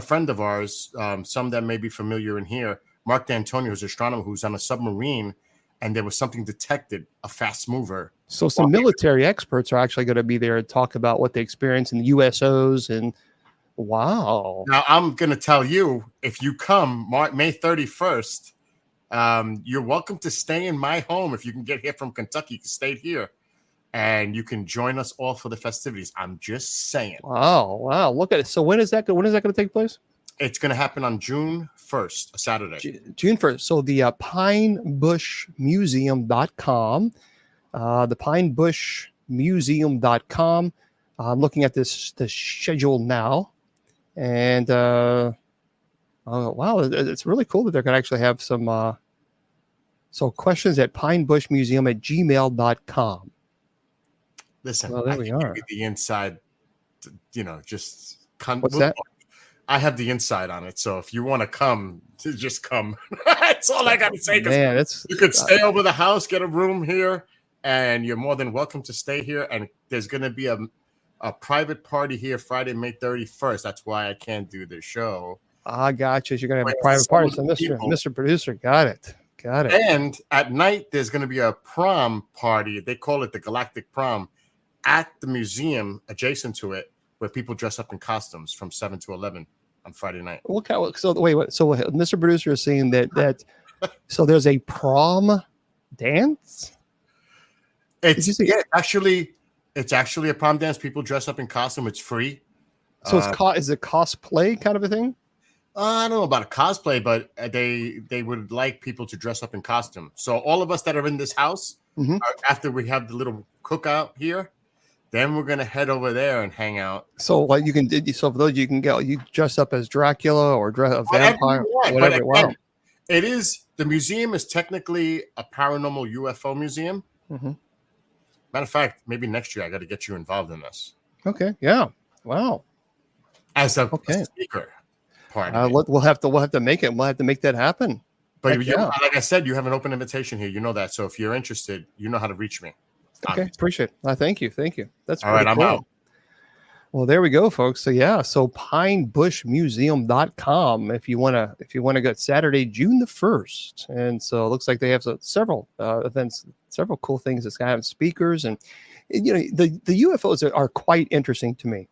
friend of ours, some that may be familiar in here, Mark D'Antonio, who's an astronomer who's on a submarine, and there was something detected, a fast mover. So some military experts are actually going to be there to talk about what they experience in the USOs. And wow. Now, I'm going to tell you, if you come May 31st, you're welcome to stay in my home. If you can get here from Kentucky, you can stay here. And you can join us all for the festivities. I'm just saying. Wow. Look at it. So when is that going to take place? It's going to happen on June 1st, a Saturday. June 1st. So the pinebushmuseum.com. The pinebushmuseum.com. I'm looking at the schedule now. And wow, it's really cool that they're going to actually have some questions at pinebushmuseum@gmail.com. Listen, well, there we are. The inside, just what's that? I have the inside on it, so if you want to come, just come. That's all I got to say. Man, you could stay over the house, get a room here, and you're more than welcome to stay here. And there's going to be a private party here Friday, May 31st. That's why I can't do the show. I got you. You're going to have a private party. So Mr. Producer, got it. And at night, there's going to be a prom party. They call it the Galactic Prom at the museum adjacent to it, where people dress up in costumes from 7 to 11 on Friday night. So Mr. Producer is saying that so there's a prom dance? It's actually a prom dance. People dress up in costume. It's free. So is it cosplay kind of a thing? I don't know about a cosplay, but they would like people to dress up in costume. So all of us that are in this house, after we have the little cookout here, then we're gonna head over there and hang out. So for those you can go, you dress up as Dracula or a vampire, whatever. Wow. The museum is technically a paranormal UFO museum. Mm-hmm. Matter of fact, maybe next year I got to get you involved in this. Okay. Yeah. Wow. As a speaker. We'll have to make it. We'll have to make that happen. But like I said, you have an open invitation here. You know that. So if you're interested, you know how to reach me. Okay, appreciate it. Thank you. That's all right. I'm out. Well, there we go, folks. So pinebushmuseum.com if you want to go Saturday, June the 1st. And so it looks like they have several events, several cool things. It's going to have speakers, and the UFOs are quite interesting to me.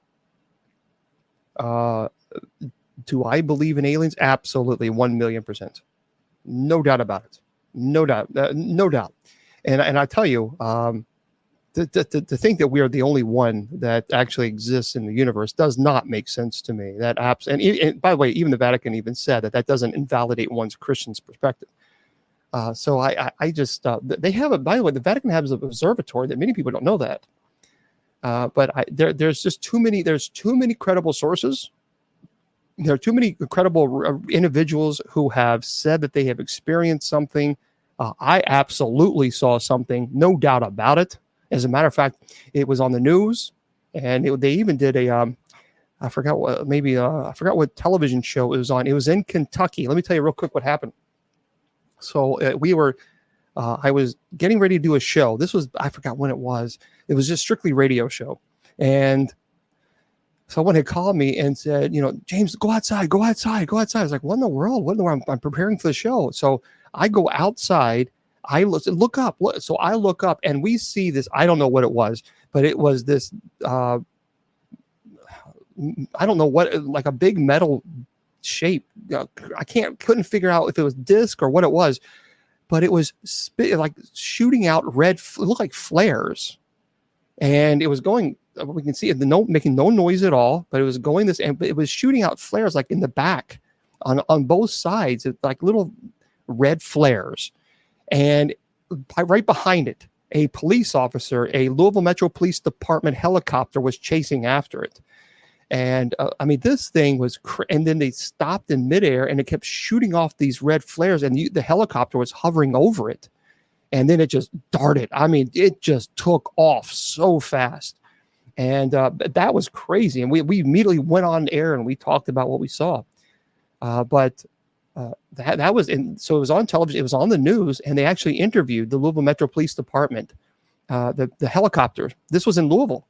Do I believe in aliens? Absolutely, 1,000,000%. No doubt about it. No doubt. No doubt. And I tell you, to think that we are the only one that actually exists in the universe does not make sense to me. And by the way, even the Vatican even said that doesn't invalidate one's Christian's perspective. So I just they have a. By the way, the Vatican has an observatory that many people don't know that. But there's just too many. There's too many credible sources. There are too many credible individuals who have said that they have experienced something. I absolutely saw something, no doubt about it. As a matter of fact, it was on the news, and they even did a. I forgot what television show it was on. It was in Kentucky. Let me tell you real quick what happened. So I was getting ready to do a show. I forgot when it was. It was just strictly radio show. And someone had called me and said, James, go outside. I was like, what in the world? I'm preparing for the show. So I go outside. I look up. So I look up and we see this. I don't know what it was, but it was this, I don't know what, like a big metal shape. I couldn't figure out if it was disc or what it was, but it was like shooting out it looked like flares, and it was going. We can see it making no noise at all, but it was going and it was shooting out flares like in the back, on both sides, like little red flares, and right behind it, a police officer, a Louisville Metro Police Department helicopter was chasing after it. And this thing was, and then they stopped in midair and it kept shooting off these red flares, and the helicopter was hovering over it. And then it just darted. It just took off so fast. And that was crazy. And we immediately went on air and we talked about what we saw. But that was, so it was on television, it was on the news, and they actually interviewed the Louisville Metro Police Department, the helicopter. This was in Louisville.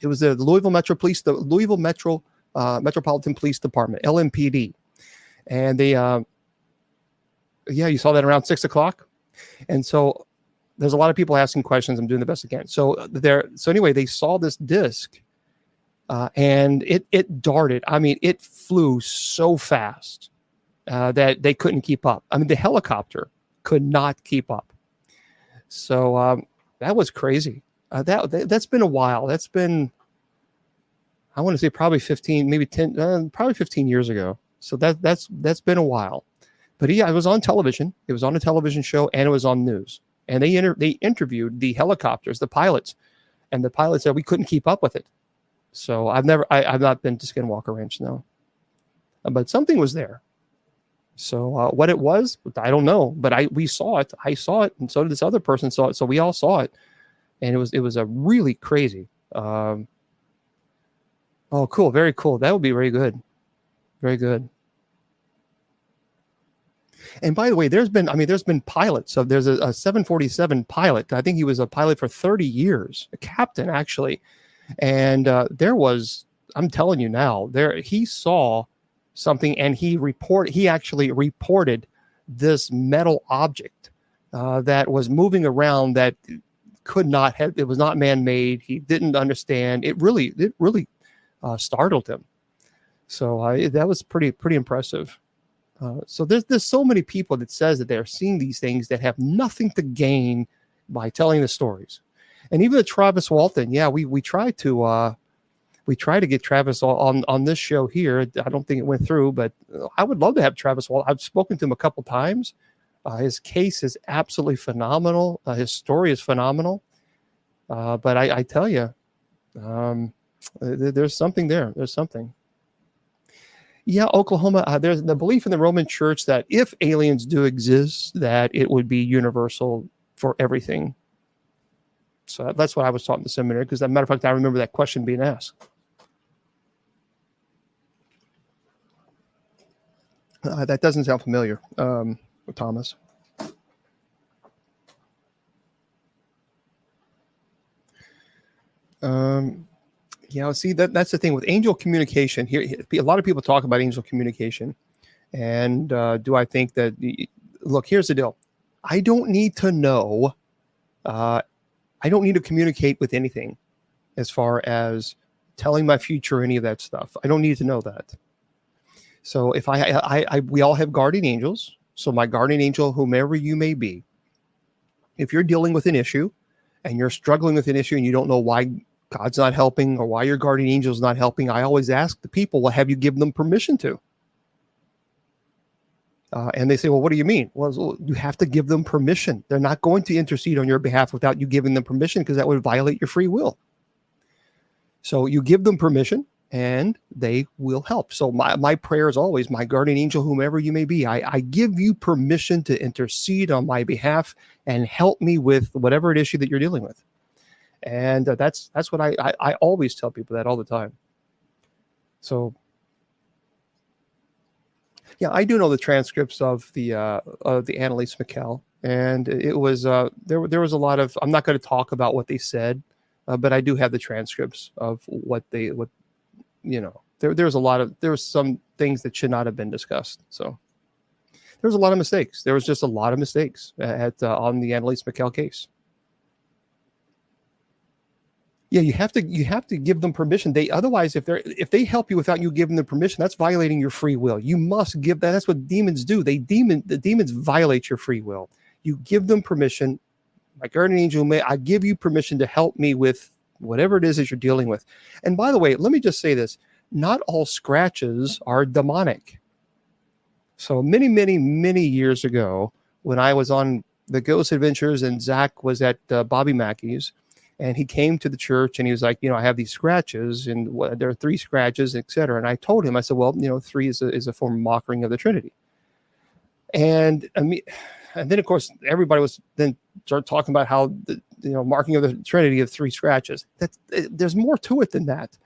It was the Louisville Metro Police, the Louisville Metro Metropolitan Police Department, LMPD. And they, you saw that around 6:00. And so there's a lot of people asking questions. I'm doing the best I can. So anyway, they saw this disc, and it darted. It flew so fast that they couldn't keep up. The helicopter could not keep up. So that was crazy. That's been a while. That's been, I want to say probably 15, maybe 10, probably 15 years ago. So that's been a while. But it was on television. It was on a television show, and it was on news. And they interviewed the helicopters, the pilots, and the pilots said we couldn't keep up with it. So I've not been to Skinwalker Ranch, no. But something was there. So what it was, I don't know. But we saw it. I saw it, and so did this other person saw it. So we all saw it. And it was a really crazy. Oh, cool. Very cool. That would be very good. Very good. And by the way, there's been pilots. So there's a 747 pilot. I think he was a pilot for 30 years, a captain actually. And I'm telling you now, he saw something, and he actually reported this metal object that was moving around that it was not man-made. He didn't understand. It really startled him. So that was pretty impressive. So there's so many people that says that they're seeing these things that have nothing to gain by telling the stories. And even the Travis Walton, we tried to get Travis on this show here. I don't think it went through, but I would love to have Travis Walton. I've spoken to him a couple times. His case is absolutely phenomenal. His story is phenomenal. But I tell you, there's something there. There's something. Yeah, Oklahoma, there's the belief in the Roman Church that if aliens do exist, that it would be universal for everything. So that's what I was taught in the seminary, because as a matter of fact, I remember that question being asked. That doesn't sound familiar, Thomas. See, that's the thing with angel communication. Here, a lot of people talk about angel communication. And do I think that, look, here's the deal. I don't need to know. I I don't need to communicate with anything as far as telling my future, any of that stuff. I don't need to know that. So if we all have guardian angels. So my guardian angel, whomever you may be, if you're dealing with an issue and you're struggling with an issue and you don't know why God's not helping or why your guardian angel is not helping, I always ask the people, well, have you given them permission to? And they say, well, what do you mean? Well, you have to give them permission. They're not going to intercede on your behalf without you giving them permission, because that would violate your free will. So you give them permission and they will help. So my prayer is always, my guardian angel, whomever you may be, I give you permission to intercede on my behalf and help me with whatever issue that you're dealing with. And that's what I always tell people that all the time. So yeah, I do know the transcripts of the Anneliese Michel, and it was there was a lot of, I'm not going to talk about what they said, but I do have the transcripts of what there was some things that should not have been discussed. So there was a lot of mistakes. There was just a lot of mistakes on the Anneliese Michel case. Yeah, you have to give them permission. Otherwise, if they help you without you giving them permission, that's violating your free will. You must give that. That's what demons do. The demons violate your free will. You give them permission. My guardian angel, I give you permission to help me with whatever it is that you're dealing with. And by the way, let me just say this: not all scratches are demonic. So many, many, many years ago, when I was on the Ghost Adventures and Zach was at Bobby Mackey's, and he came to the church and he was like, I have these scratches and there are 3 scratches, etc. And I told him, I said, well, 3 is a form of mocking of the Trinity. And then of course everybody was then started talking about how the marking of the Trinity of 3 scratches. There's more to it than that.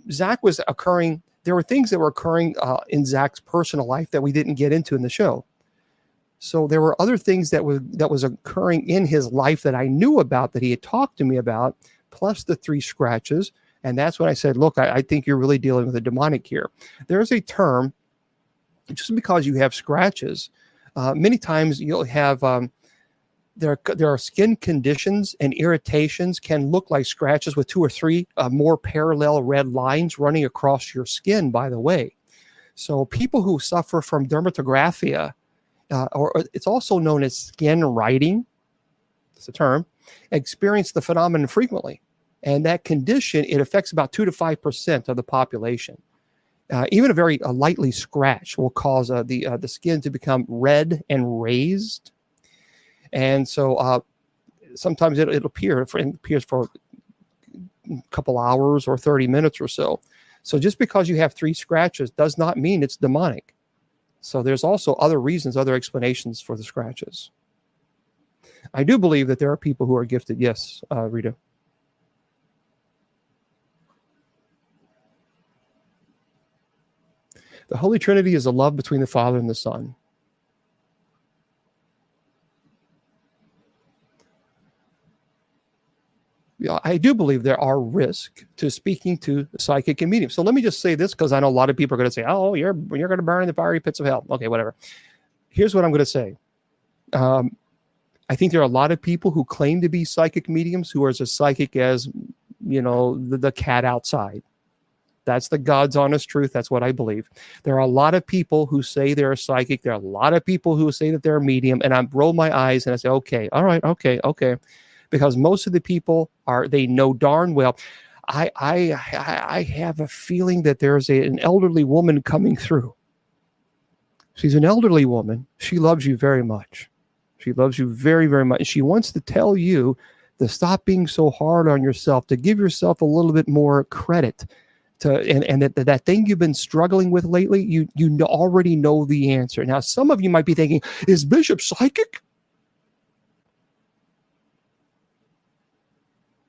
Zach was occurring. There were things that were occurring in Zach's personal life that we didn't get into in the show. So there were other things that was occurring in his life that I knew about, that he had talked to me about, plus the 3 scratches. And that's when I said, look, I think you're really dealing with a demonic here. There's a term, just because you have scratches, many times you'll have, there are skin conditions and irritations can look like scratches with 2 or 3 more parallel red lines running across your skin, by the way. So people who suffer from dermatographia, or it's also known as skin writing, it's a term, experience the phenomenon frequently. And that condition, it affects about 2 to 5% of the population. Even a lightly scratch will cause the skin to become red and raised. And so sometimes it appears for a couple hours or 30 minutes or so. So just because you have 3 scratches does not mean it's demonic. So there's also other reasons, other explanations for the scratches. I do believe that there are people who are gifted. Yes, Rita. The Holy Trinity is a love between the Father and the Son. Yeah, I do believe there are risks to speaking to psychic and medium. So let me just say this, because I know a lot of people are going to say, oh, you're going to burn in the fiery pits of hell. Okay, whatever. Here's what I'm going to say. I think there are a lot of people who claim to be psychic mediums who are as psychic as, the cat outside. That's the God's honest truth. That's what I believe. There are a lot of people who say they're psychic. There are a lot of people who say that they're a medium. And I roll my eyes and I say, okay, all right, okay. Because most of the people they know darn well. I have a feeling that there's an elderly woman coming through. She's an elderly woman. She loves you very much. She loves you very, very much. She wants to tell you to stop being so hard on yourself, to give yourself a little bit more credit, and that thing you've been struggling with lately, you already know the answer. Now, some of you might be thinking, is Bishop psychic?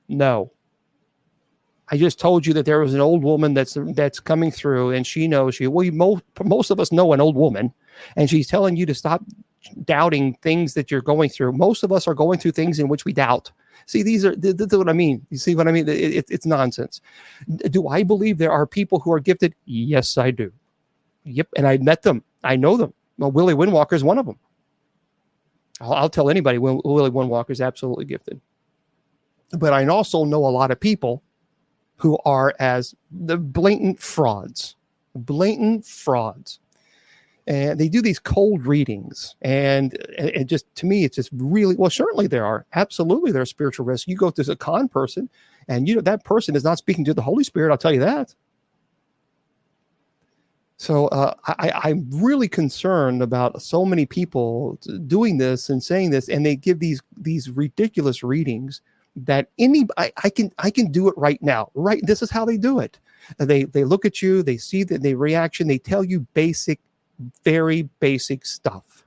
No. I just told you that there was an old woman that's coming through, and she knows you. Most of us know an old woman, and she's telling you to stop doubting things that you're going through. Most of us are going through things in which we doubt. See, this is what I mean. You see what I mean? It's nonsense. Do I believe there are people who are gifted? Yes, I do. Yep, and I met them. I know them. Well, Willie Windwalker is one of them. I'll tell anybody Willie Windwalker is absolutely gifted. But I also know a lot of people who are as the blatant frauds. And they do these cold readings. And it just, to me, it's just really, well, certainly there are. Absolutely, there are spiritual risks. You go to a con person, and that person is not speaking to the Holy Spirit. I'll tell you that. So I'm really concerned about so many people doing this and saying this, and they give these ridiculous readings that I can do it right now. Right, this is how they do it. They look at you, they see the reaction, they tell you very basic stuff.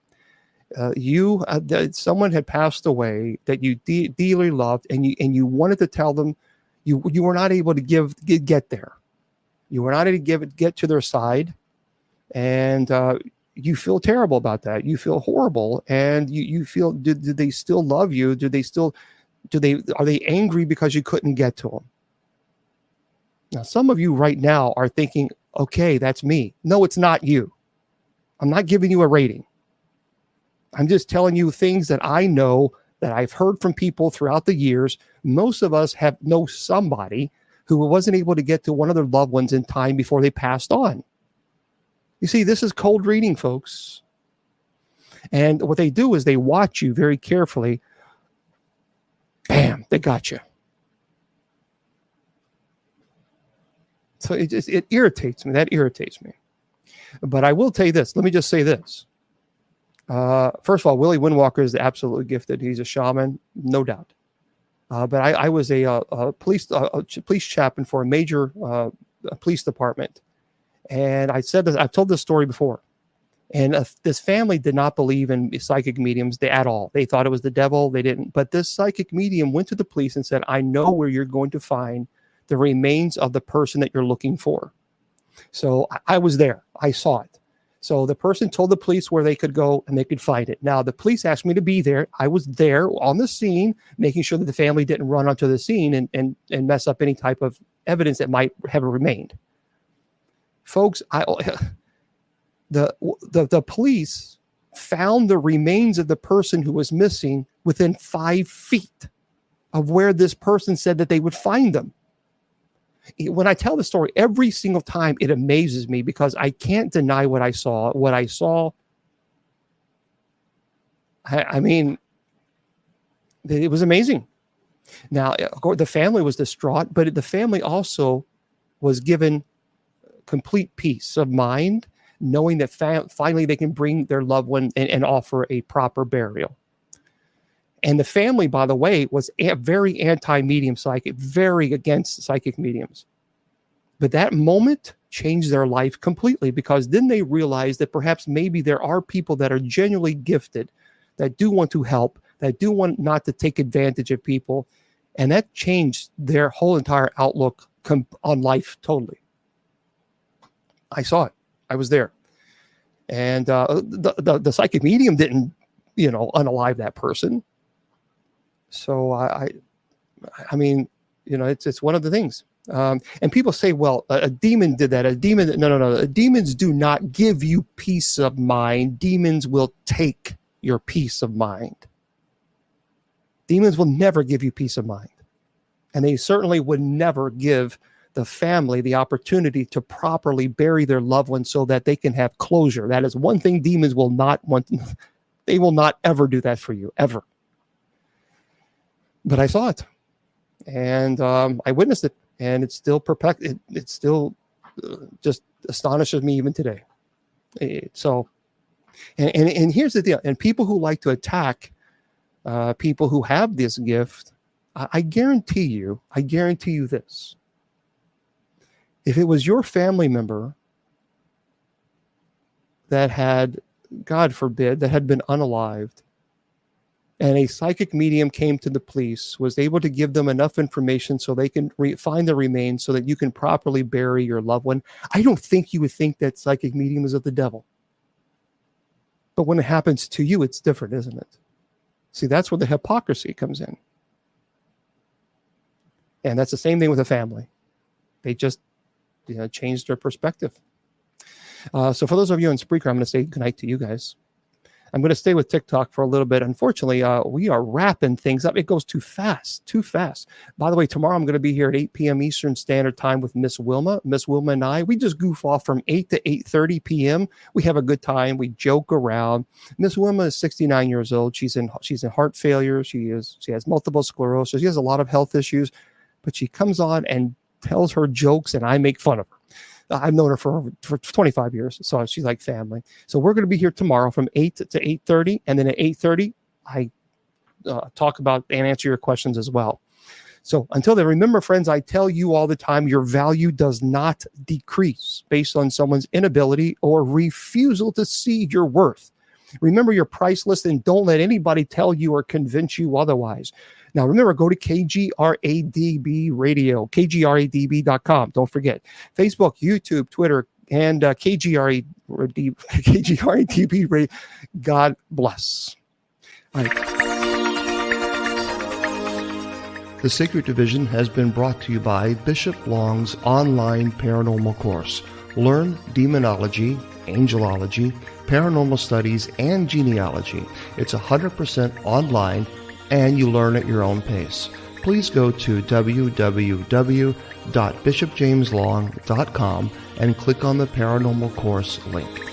Someone had passed away that you dearly loved, and you wanted to tell them you were not able to get there. You were not able to get to their side. And you feel terrible about that. You feel horrible, and you feel, do they still love you? Are they angry because you couldn't get to them? Now, some of you right now are thinking, okay, that's me. No, it's not you. I'm not giving you a rating. I'm just telling you things that I know, that I've heard from people throughout the years. Most of us know somebody who wasn't able to get to one of their loved ones in time before they passed on. You see, this is cold reading, folks. And what they do is they watch you very carefully. Bam, they got you. So it irritates me. That irritates me. But I will tell you this. Let me just say this. First of all, Willie Windwalker is absolutely gifted. He's a shaman, no doubt. But I was a police chaplain for a major police department. And I've told this story before. And this family did not believe in psychic mediums at all. They thought it was the devil. They didn't. But this psychic medium went to the police and said, I know where you're going to find the remains of the person that you're looking for. So I was there. I saw it. So the person told the police where they could go and they could find it. Now, the police asked me to be there. I was there on the scene, making sure that the family didn't run onto the scene and mess up any type of evidence that might have remained. Folks, the police found the remains of the person who was missing within 5 feet of where this person said that they would find them. When I tell the story, every single time it amazes me because I can't deny what I saw. What I saw, I mean, it was amazing. Now, of course, the family was distraught, but the family also was given complete peace of mind, knowing that finally they can bring their loved one and offer a proper burial. And the family, by the way, was very anti-medium psychic, very against psychic mediums. But that moment changed their life completely, because then they realized that perhaps maybe there are people that are genuinely gifted, that do want to help, that do want not to take advantage of people. And that changed their whole entire outlook on life totally. I saw it. I was there. And the psychic medium didn't, unalive that person. So I mean, it's one of the things. And people say, well, a demon did that. No. Demons do not give you peace of mind. Demons will take your peace of mind. Demons will never give you peace of mind. And they certainly would never give the family the opportunity to properly bury their loved ones so that they can have closure. That is one thing demons will not want. They will not ever do that for you, ever. But I saw it, and I witnessed it, and it's still it still just astonishes me even today. So, and here's the deal. And people who like to attack people who have this gift, I guarantee you this. If it was your family member that had, God forbid, that had been unalived, and a psychic medium came to the police, was able to give them enough information so they can find the remains so that you can properly bury your loved one, I don't think you would think that psychic medium is of the devil. But when it happens to you, it's different, isn't it? See, that's where the hypocrisy comes in. And that's the same thing with a family. They just changed their perspective. So for those of you in Spreaker, I'm going to say goodnight to you guys. I'm going to stay with TikTok for a little bit. Unfortunately, we are wrapping things up. It goes too fast, too fast. By the way, tomorrow I'm going to be here at 8 p.m. Eastern Standard Time with Miss Wilma. Miss Wilma and I, we just goof off from 8 to 8:30 p.m. We have a good time. We joke around. Miss Wilma is 69 years old. She's in heart failure. She has multiple sclerosis. She has a lot of health issues, but she comes on and tells her jokes, and I make fun of her. I've known her for 25 years, so she's like family. So we're going to be here tomorrow from 8 to 8:30, and then at 8:30, I talk about and answer your questions as well. So until then, remember, friends, I tell you all the time, your value does not decrease based on someone's inability or refusal to see your worth. Remember, you're priceless, and don't let anybody tell you or convince you otherwise. Now, remember, go to KGRADB Radio, KGRADB.com. Don't forget. Facebook, YouTube, Twitter, and KGRADB Radio. God bless. All right. The Sacred Division has been brought to you by Bishop Long's online paranormal course. Learn demonology, angelology, paranormal studies, and genealogy. It's 100% online, and you learn at your own pace. Please go to www.bishopjameslong.com and click on the paranormal course link.